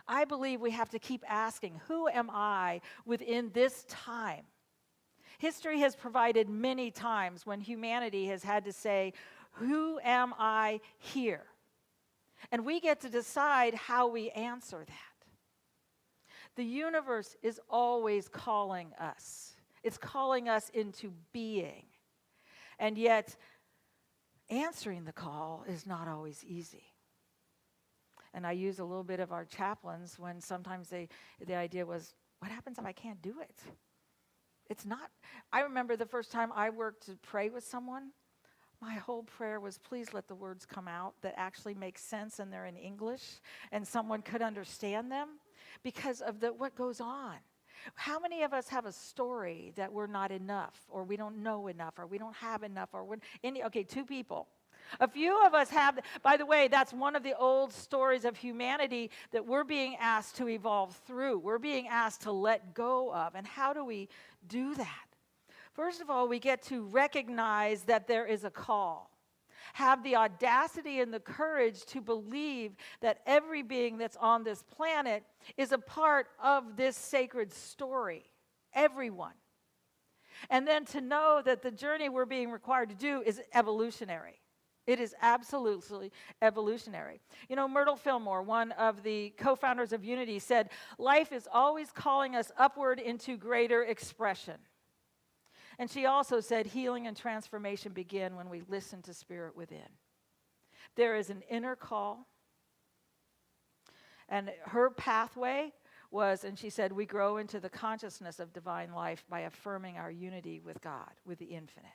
I believe we have to keep asking, who am I within this time? History has provided many times when humanity has had to say, who am I here? And we get to decide how we answer that. The universe is always calling us. It's calling us into being. And yet, answering the call is not always easy. And I use a little bit of our chaplains when sometimes the idea was, what happens if I can't do it? It's not. I remember the first time I worked to pray with someone, my whole prayer was, please let the words come out that actually make sense and they're in English and someone could understand them because of what goes on. How many of us have a story that we're not enough, or we don't know enough, or we don't have enough, or okay, 2 people. A few of us have, by the way, that's one of the old stories of humanity that we're being asked to evolve through. We're being asked to let go of. And how do we do that? First of all, we get to recognize that there is a call. Have the audacity and the courage to believe that every being that's on this planet is a part of this sacred story. Everyone. And then to know that the journey we're being required to do is evolutionary. It is absolutely evolutionary. You know, Myrtle Fillmore, one of the co-founders of Unity, said, life is always calling us upward into greater expression. And she also said, healing and transformation begin when we listen to spirit within. There is an inner call. And her pathway was, and she said, we grow into the consciousness of divine life by affirming our unity with God, with the infinite.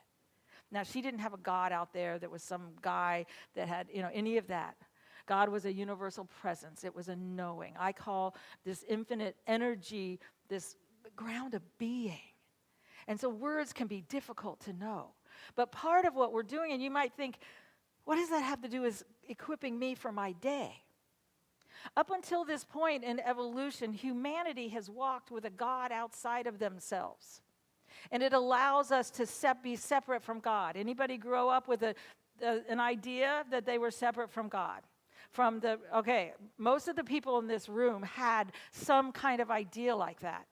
Now, she didn't have a God out there that was some guy that had, any of that. God was a universal presence. It was a knowing. I call this infinite energy this ground of being. And so words can be difficult to know. But part of what we're doing, and you might think, what does that have to do with equipping me for my day? Up until this point in evolution, humanity has walked with a God outside of themselves. And it allows us to be separate from God. Anybody grow up with an idea that they were separate from God? Most of the people in this room had some kind of idea like that.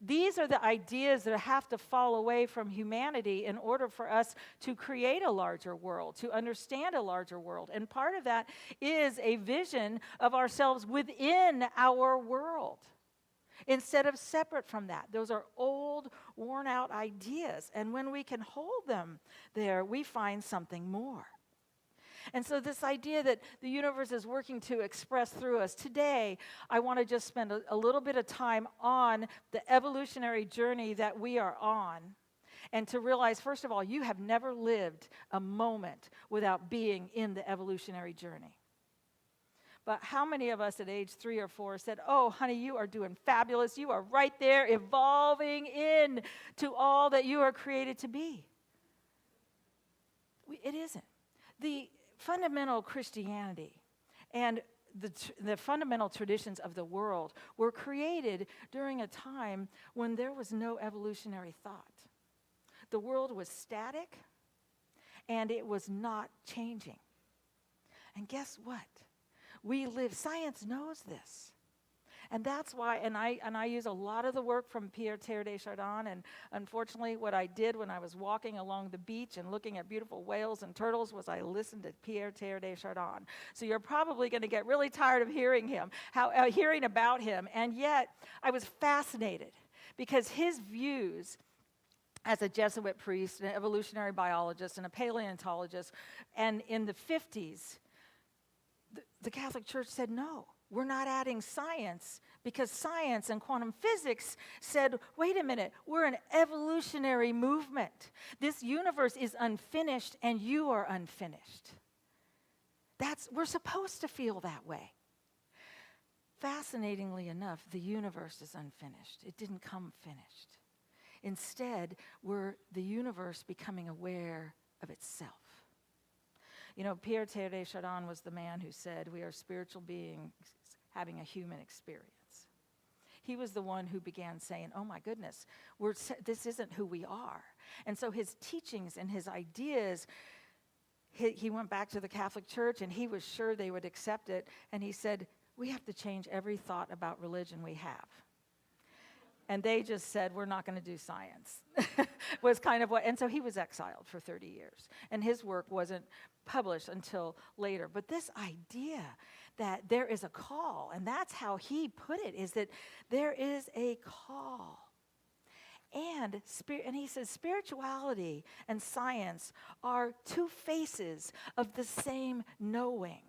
These are the ideas that have to fall away from humanity in order for us to create a larger world, to understand a larger world. And part of that is a vision of ourselves within our world, instead of separate from that. Those are old, worn-out ideas. And when we can hold them there, we find something more. And so this idea that the universe is working to express through us, today I want to just spend a little bit of time on the evolutionary journey that we are on And to realize, first of all, you have never lived a moment without being in the evolutionary journey. But how many of us at age 3 or 4 said, oh, honey, you are doing fabulous. You are right there evolving in to all that you are created to be? It isn't. The fundamental Christianity and the fundamental traditions of the world were created during a time when there was no evolutionary thought. The world was static, and it was not changing. And guess what? Science knows this. And that's why, and I use a lot of the work from Pierre Teilhard de Chardin, and unfortunately what I did when I was walking along the beach and looking at beautiful whales and turtles was I listened to Pierre Teilhard de Chardin. So you're probably going to get really tired of hearing about him, and yet I was fascinated because his views as a Jesuit priest, an evolutionary biologist, and a paleontologist, and in the 50s, the Catholic Church said no. We're not adding science because science and quantum physics said, wait a minute, we're an evolutionary movement. This universe is unfinished and you are unfinished. We're supposed to feel that way. Fascinatingly enough, the universe is unfinished. It didn't come finished. Instead, we're the universe becoming aware of itself. You know, Pierre Teilhard de Chardin was the man who said, we are spiritual beings having a human experience. He was the one who began saying, oh my goodness, this isn't who we are. And so his teachings and his ideas, he went back to the Catholic Church and he was sure they would accept it. And he said, we have to change every thought about religion we have. And they just said, we're not going to do science, was kind of what, and so he was exiled for 30 years. And his work wasn't published until later. But this idea that there is a call, and that's how he put it, is that there is a call. And he says spirituality and science are two faces of the same knowing.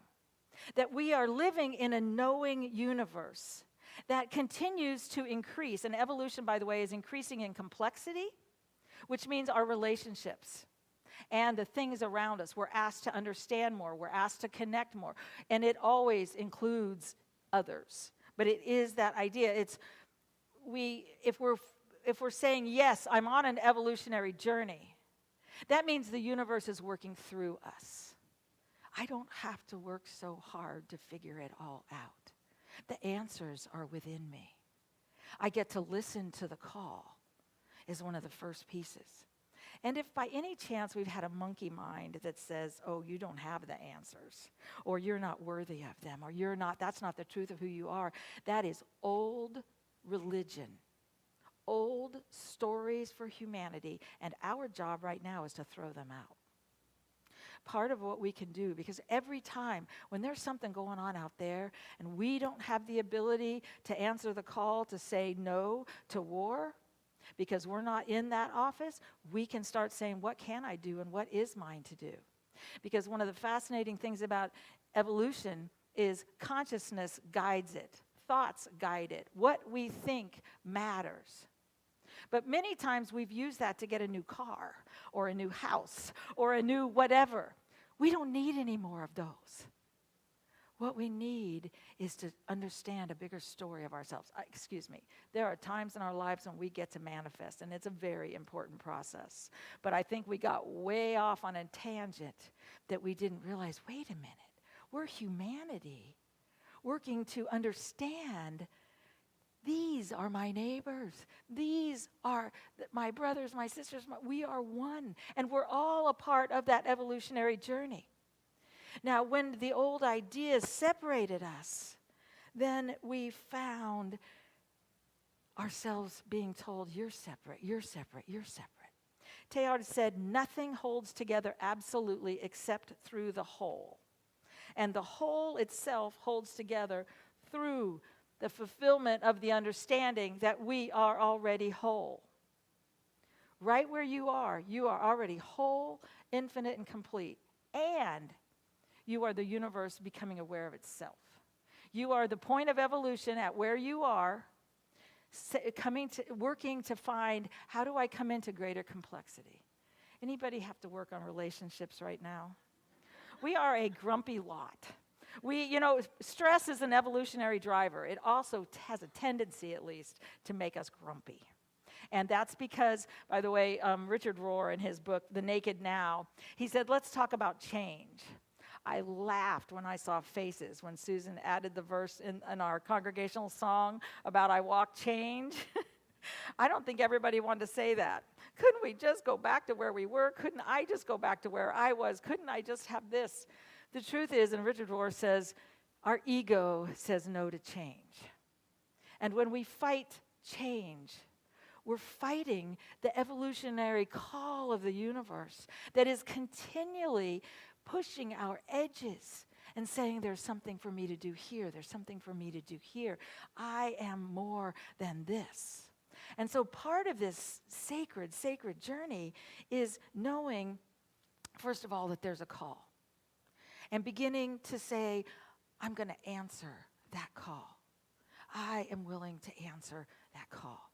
That we are living in a knowing universe that continues to increase. And evolution, by the way, is increasing in complexity, which means our relationships and the things around us. We're asked to understand more. We're asked to connect more. And it always includes others. But it is that idea. If we're saying, yes, I'm on an evolutionary journey, that means the universe is working through us. I don't have to work so hard to figure it all out. The answers are within me. I get to listen to the call is one of the first pieces. And if by any chance we've had a monkey mind that says, oh, you don't have the answers, or you're not worthy of them, or that's not the truth of who you are, that is old religion, old stories for humanity, and our job right now is to throw them out. Part of what we can do, because every time when there's something going on out there and we don't have the ability to answer the call to say no to war, because we're not in that office, we can start saying, what can I do and what is mine to do? Because one of the fascinating things about evolution is consciousness guides it. Thoughts guide it. What we think matters. But many times we've used that to get a new car or a new house or a new whatever. We don't need any more of those. What we need is to understand a bigger story of ourselves. There are times in our lives when we get to manifest, and it's a very important process. But I think we got way off on a tangent that we didn't realize, wait a minute, we're humanity working to understand these are my neighbors. These are my brothers, my sisters. We are one. And we're all a part of that evolutionary journey. Now, when the old ideas separated us, then we found ourselves being told, you're separate, you're separate, you're separate. Teilhard said, nothing holds together absolutely except through the whole. And the whole itself holds together through the fulfillment of the understanding that we are already whole. Right where you are already whole, infinite, and complete. And you are the universe becoming aware of itself. You are the point of evolution at where you are working to find, how do I come into greater complexity? Anybody have to work on relationships right now? We are a grumpy lot. Stress is an evolutionary driver. It also has a tendency, at least, to make us grumpy. And that's because, by the way, Richard Rohr, in his book, The Naked Now, he said, let's talk about change. I laughed when I saw faces when Susan added the verse in our congregational song about I walk change. I don't think everybody wanted to say that. Couldn't we just go back to where we were? Couldn't I just go back to where I was? Couldn't I just have this? The truth is, and Richard Rohr says, our ego says no to change. And when we fight change, we're fighting the evolutionary call of the universe that is continually pushing our edges and saying, there's something for me to do here. There's something for me to do here. I am more than this. And so part of this sacred journey is knowing, first of all, that there's a call. And beginning to say, I'm going to answer that call. I am willing to answer that call.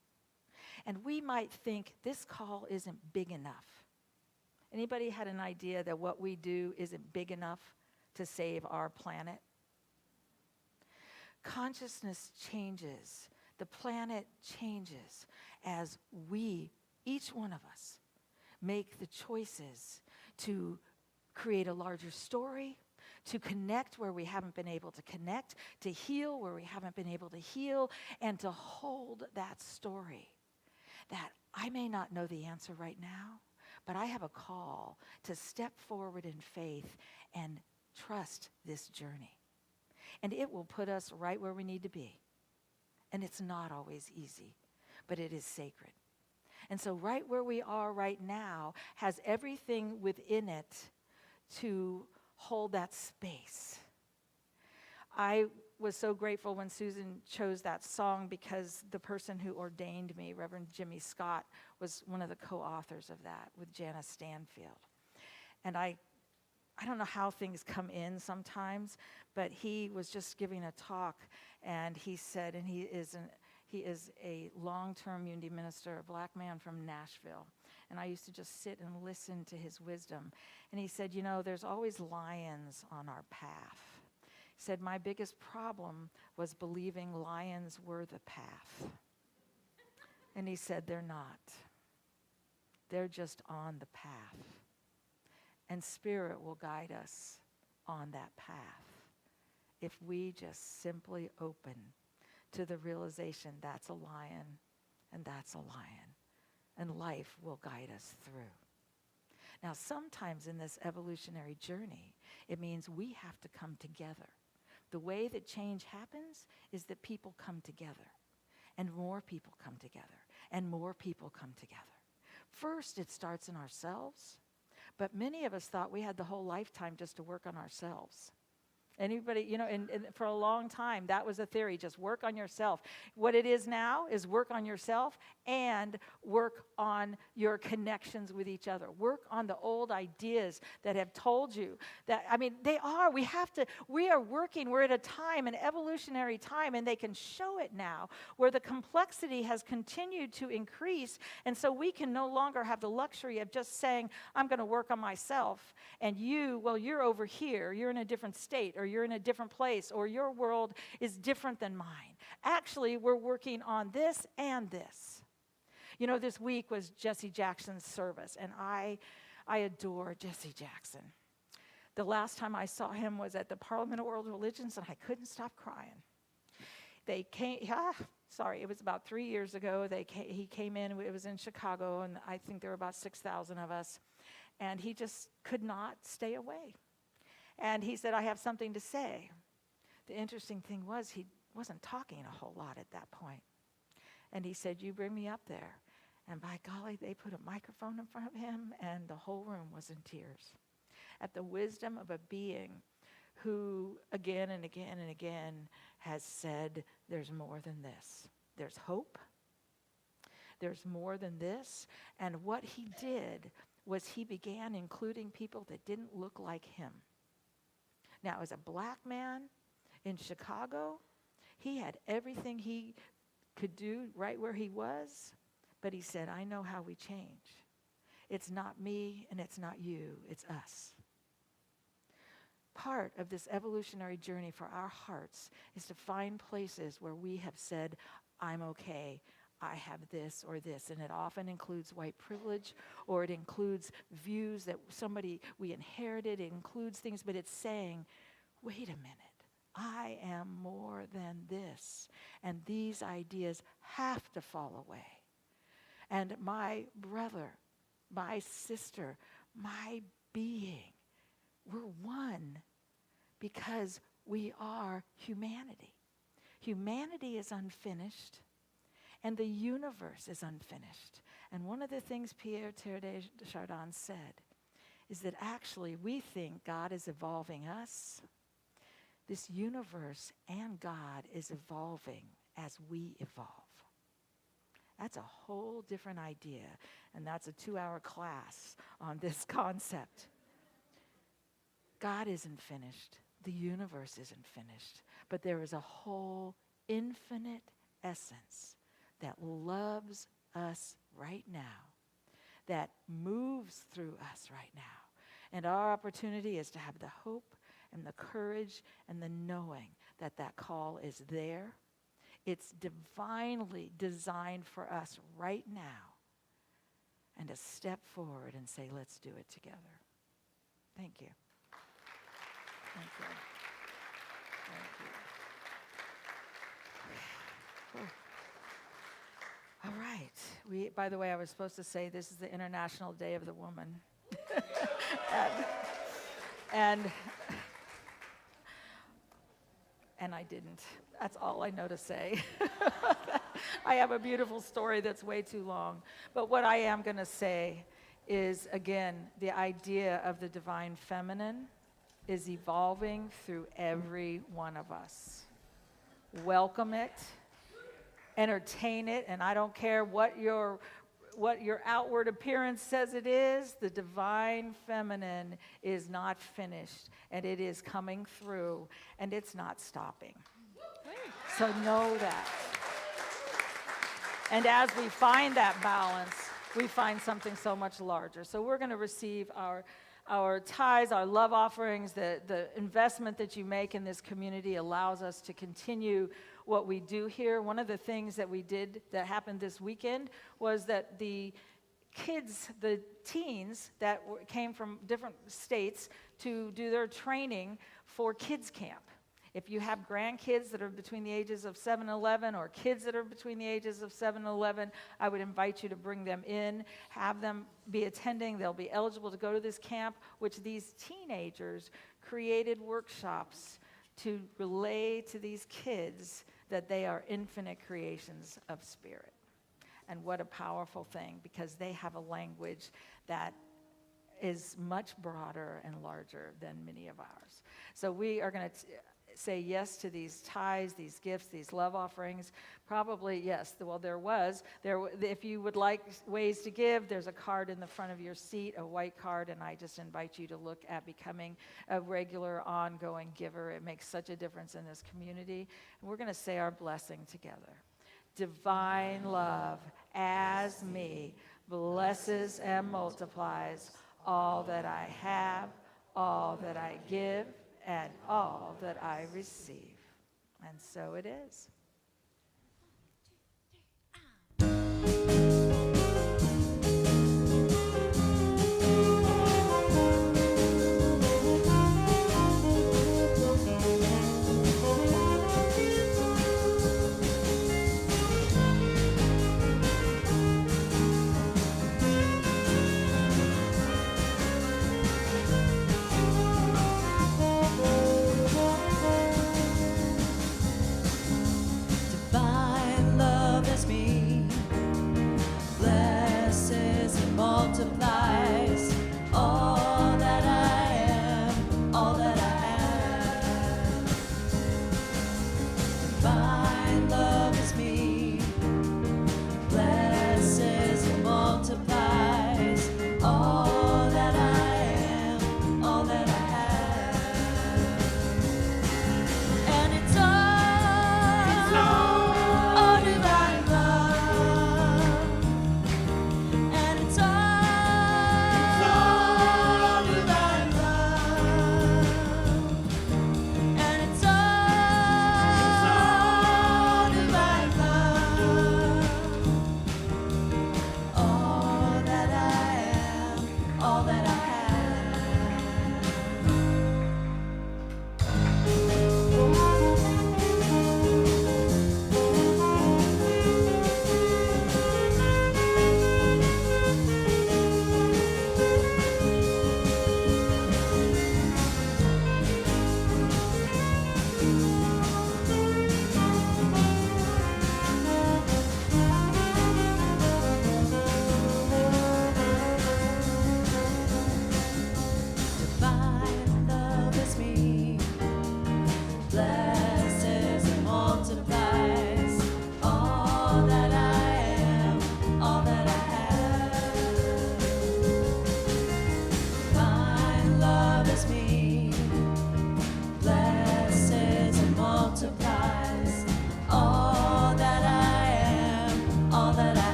And we might think this call isn't big enough. Anybody had an idea that what we do isn't big enough to save our planet? Consciousness changes. The planet changes as we, each one of us, make the choices to create a larger story, to connect where we haven't been able to connect, to heal where we haven't been able to heal, and to hold that story. That I may not know the answer right now, but I have a call to step forward in faith and trust this journey. And it will put us right where we need to be. And it's not always easy, but it is sacred. And so right where we are right now has everything within it to hold that space. I was so grateful when Susan chose that song because the person who ordained me, Reverend Jimmy Scott, was one of the co-authors of that with Janice Stanfield. And I don't know how things come in sometimes, but he was just giving a talk, and he said, and he is a long-term unity minister, a black man from Nashville. And I used to just sit and listen to his wisdom. And he said, there's always lions on our path. He said, my biggest problem was believing lions were the path. And he said, they're not. They're just on the path. And Spirit will guide us on that path if we just simply open to the realization that's a lion and that's a lion. And life will guide us through. Now, sometimes in this evolutionary journey, it means we have to come together. The way that change happens is that people come together, and more people come together, and more people come together. First, it starts in ourselves, but many of us thought we had the whole lifetime just to work on ourselves. Anybody, and for a long time, that was a theory, just work on yourself. What it is now is work on yourself and work on your connections with each other. Work on the old ideas that have told you that, we are working, we're at a time, an evolutionary time, and they can show it now, where the complexity has continued to increase, and so we can no longer have the luxury of just saying, I'm going to work on myself, and you're over here, you're in a different state, or you're in a different place, or your world is different than mine. Actually, we're working on this and this. This week was Jesse Jackson's service, and I adore Jesse Jackson. The last time I saw him was at the Parliament of World Religions, and I couldn't stop crying. They came, it was about 3 years ago. He came in, it was in Chicago, and I think there were about 6,000 of us, and he just could not stay away. And he said, I have something to say. The interesting thing was he wasn't talking a whole lot at that point. And he said, you bring me up there. And by golly, they put a microphone in front of him, and the whole room was in tears at the wisdom of a being who again and again and again has said, there's more than this. There's hope. There's more than this. And what he did was he began including people that didn't look like him. Now, as a black man in Chicago, he had everything he could do right where he was, but he said, I know how we change. It's not me and it's not you, it's us. Part of this evolutionary journey for our hearts is to find places where we have said, I'm okay, I have this or this. And it often includes white privilege, or it includes views that we inherited. It includes things, but it's saying, wait a minute, I am more than this. And these ideas have to fall away. And my brother, my sister, my being, we're one because we are humanity. Humanity is unfinished, and the universe is unfinished. And one of the things Pierre Teilhard de Chardin said is that actually we think God is evolving us. This universe and God is evolving as we evolve. That's a whole different idea, and that's a 2-hour class on this concept. God isn't finished. The universe isn't finished. But there is a whole infinite essence that loves us right now, that moves through us right now. And our opportunity is to have the hope and the courage and the knowing that that call is there. It's divinely designed for us right now. And to step forward and say, let's do it together. Thank you. Thank you. Thank you. All right. By the way, I was supposed to say this is the International Day of the Woman. and I didn't. That's all I know to say. I have a beautiful story that's way too long. But what I am going to say is, again, the idea of the divine feminine is evolving through every one of us. Welcome it, entertain it, and I don't care what your outward appearance says it is, the divine feminine is not finished, and it is coming through, and it's not stopping. So know that. And as we find that balance, we find something so much larger. So we're going to receive our tithes, our love offerings. The investment that you make in this community allows us to continue what we do here. One of the things that we did that happened this weekend was that the kids, the teens that came from different states to do their training for kids camp. If you have grandkids that are between the ages of 7 and 11, or kids that are between the ages of 7 and 11, I would invite you to bring them in, have them be attending. They'll be eligible to go to this camp, which these teenagers created workshops to relay to these kids that they are infinite creations of spirit. And what a powerful thing, because they have a language that is much broader and larger than many of ours. So we are going to say yes to these tithes, these gifts, these love offerings. Probably, yes. Well, if you would like ways to give, there's a card in the front of your seat, a white card, and I just invite you to look at becoming a regular, ongoing giver. It makes such a difference in this community. And we're going to say our blessing together. Divine love, as me, blesses and multiplies all that I have, all that I give, and all that I receive. And so it is.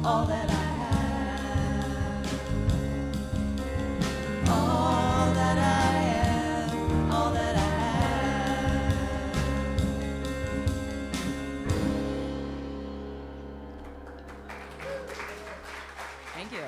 all that I have, all that I am, all that I have. Thank you.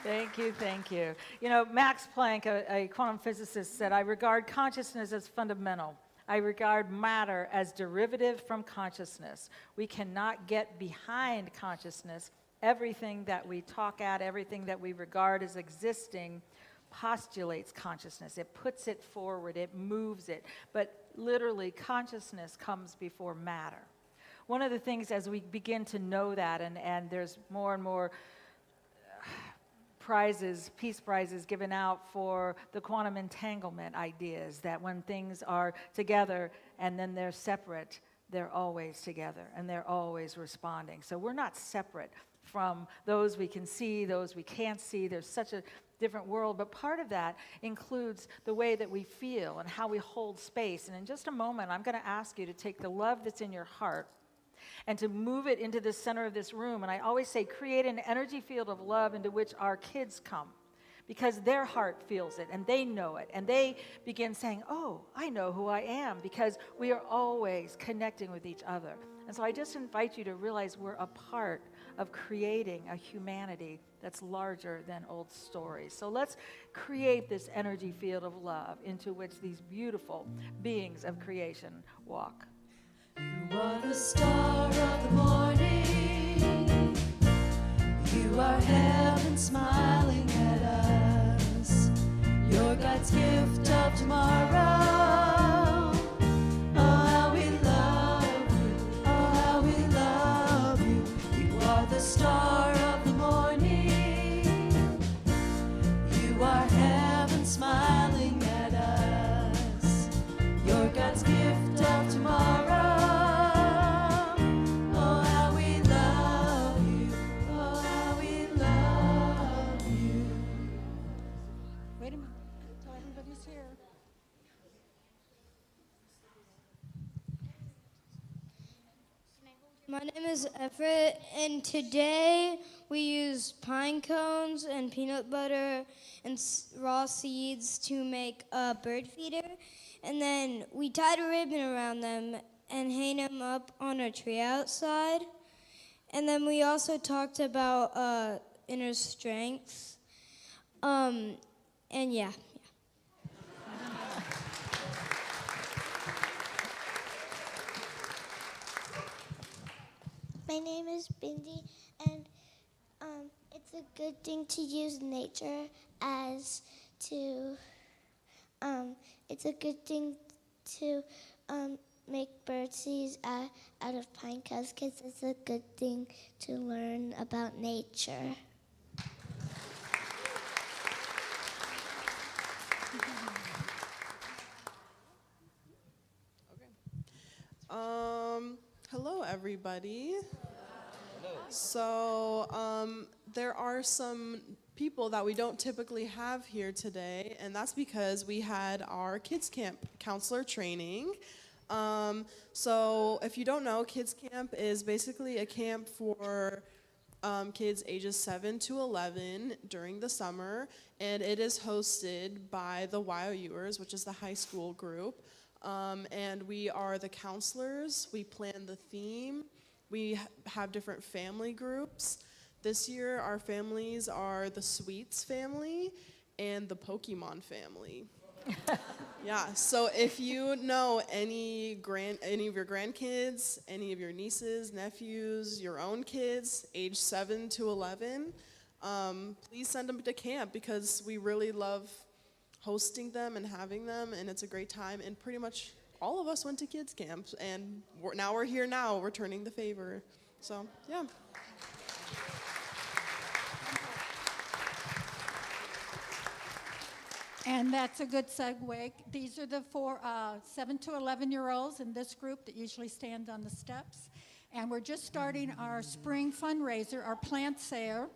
Thank you, thank you. You know, Max Planck, a quantum physicist, said, I regard consciousness as fundamental. I regard matter as derivative from consciousness. We cannot get behind consciousness. Everything that we talk at, everything that we regard as existing, postulates consciousness. It puts it forward, it moves it. But literally, consciousness comes before matter. One of the things as we begin to know that, and there's more and more prizes, peace prizes given out for the quantum entanglement ideas, that when things are together and then they're separate, they're always together and they're always responding. So we're not separate from those we can see, those we can't see. There's such a different world, but part of that includes the way that we feel and how we hold space. And in just a moment, I'm going to ask you to take the love that's in your heart and to move it into the center of this room. And I always say, create an energy field of love into which our kids come, because their heart feels it and they know it. And they begin saying, oh, I know who I am, because we are always connecting with each other. And so I just invite you to realize we're a part of creating a humanity that's larger than old stories. So let's create this energy field of love into which these beautiful beings of creation walk. You are the star of the morning. You are heaven smiling at us. You're God's gift of tomorrow. Oh, how we love you. Oh, how we love you. You are the star of the morning. You are heaven smiling at us. You're God's gift of tomorrow. My name is Everett, and today we use pine cones and peanut butter and raw seeds to make a bird feeder. And then we tied a ribbon around them and hang them up on a tree outside. And then we also talked about inner strength. And yeah. My name is Bindi, and it's a good thing to use nature as to, it's a good thing to make birdseeds out of pine cones, because it's a good thing to learn about nature. Hello, everybody. Hello. So there are some people that we don't typically have here today, and that's because we had our Kids Camp counselor training. So if you don't know, Kids Camp is basically a camp for kids ages 7 to 11 during the summer, and it is hosted by the YOUers, which is the high school group. And we are the counselors. We plan the theme. We have different family groups. This year, our families are the Sweets family and the Pokemon family. Yeah, so if you know any of your grandkids, any of your nieces, nephews, your own kids, age 7 to 11, please send them to camp, because we really love hosting them and having them, and it's a great time. And pretty much all of us went to kids camp, and we're here now, returning the favor. So, yeah. And that's a good segue. These are the 7 to 11-year-olds in this group that usually stand on the steps. And we're just starting our spring fundraiser, our plant sale.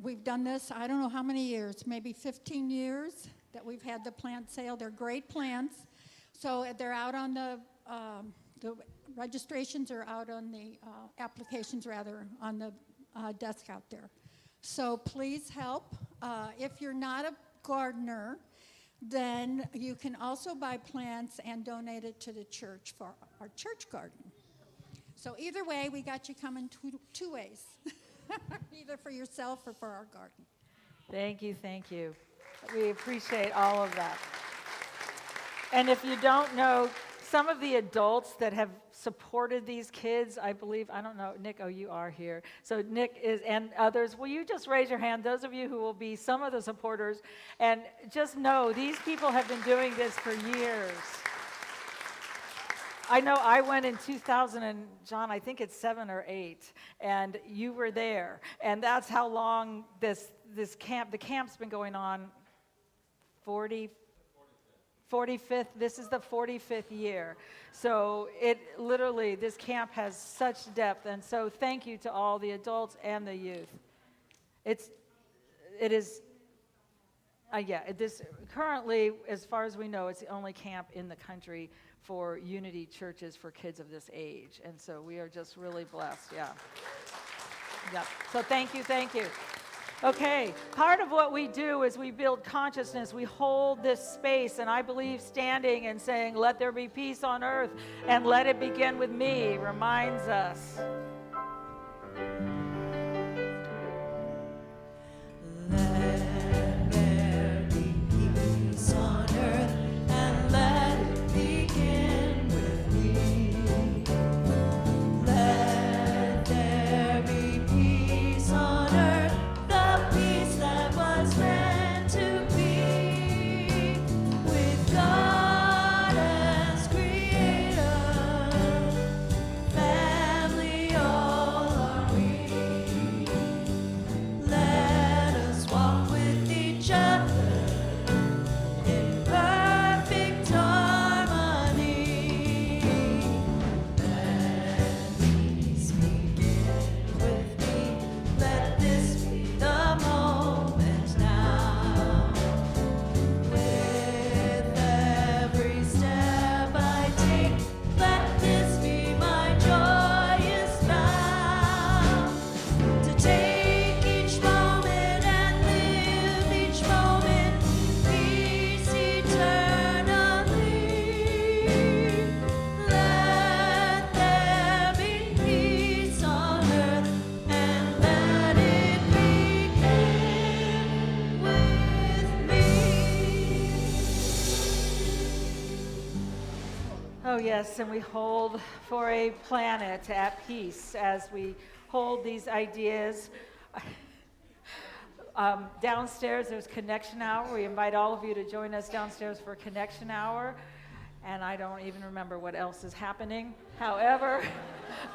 We've done this, I don't know how many years, maybe 15 years that we've had the plant sale. They're great plants. So they're out on the registrations are out on the, applications rather, on the desk out there. So please help. If you're not a gardener, then you can also buy plants and donate it to the church for our church garden. So either way, we got you coming two ways, either for yourself or for our garden. Thank you, thank you. We appreciate all of that. And if you don't know, some of the adults that have supported these kids, I believe, I don't know, Nick, oh, you are here. So Nick is, and others, will you just raise your hand, those of you who will be some of the supporters, and just know these people have been doing this for years. I know I went in 2000, and John, I think it's 7 or 8, and you were there. And that's how long the camp's been going on, 45th, this is the 45th year. So it literally, this camp has such depth, and so thank you to all the adults and the youth. This currently, as far as we know, it's the only camp in the country for Unity churches for kids of this age. And so we are just really blessed, yeah. So thank you, thank you. Okay, part of what we do is we build consciousness. We hold this space, and I believe standing and saying, let there be peace on earth, and let it begin with me, reminds us. Let there be peace on earth, and let it begin with me. Let there be peace on earth, the peace that was meant to be with God as creator. Family all are we. Let us walk with each other in perfect harmony. Let peace begin with me. Let this be the moment now. With every step I take, let this be my joyous vow. To take each moment and live each moment, peace eternally. Let there be peace on earth, and let it begin with me. Oh, yes, and we hold for a planet at peace as we hold these ideas. Downstairs, there's Connection Hour. We invite all of you to join us downstairs for Connection Hour. And I don't even remember what else is happening. However,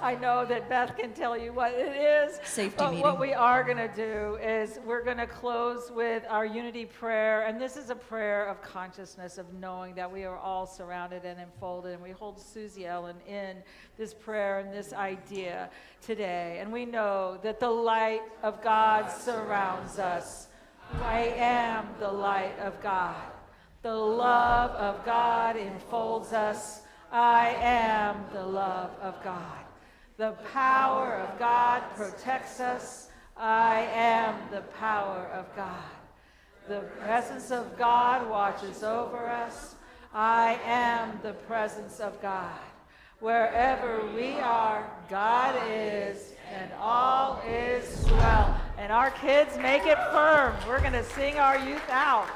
I know that Beth can tell you what it is. Safety but meeting. What we are going to do is we're going to close with our unity prayer. And this is a prayer of consciousness, of knowing that we are all surrounded and enfolded. And we hold Susie Ellen in this prayer and this idea today. And we know that the light of God surrounds us. I am the light of God. The love of God enfolds us. I am the love of God. The power of God protects us. I am the power of God. The presence of God watches over us. I am the presence of God. Wherever we are, God is, and all is well. And our kids make it firm. We're going to sing our youth out.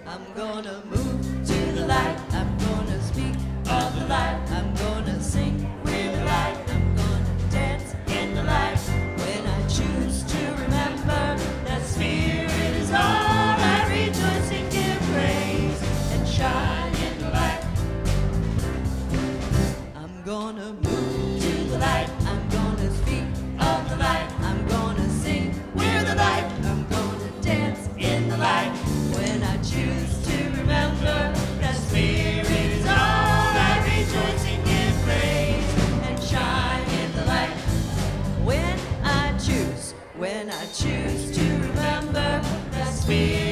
I'm gonna move to the light. I'm gonna speak of the light. I'm gonna sing with the light. I'm gonna dance in the light. When I choose to remember that Spirit is all, I rejoice and give praise and shine in the light. I'm gonna move to the light. I'm gonna speak of the light. I'm gonna sing with the light. I'm gonna dance in the light. When I choose to remember that Spirit is all, I rejoice and give praise and shine in the light. When I choose to remember Spirit.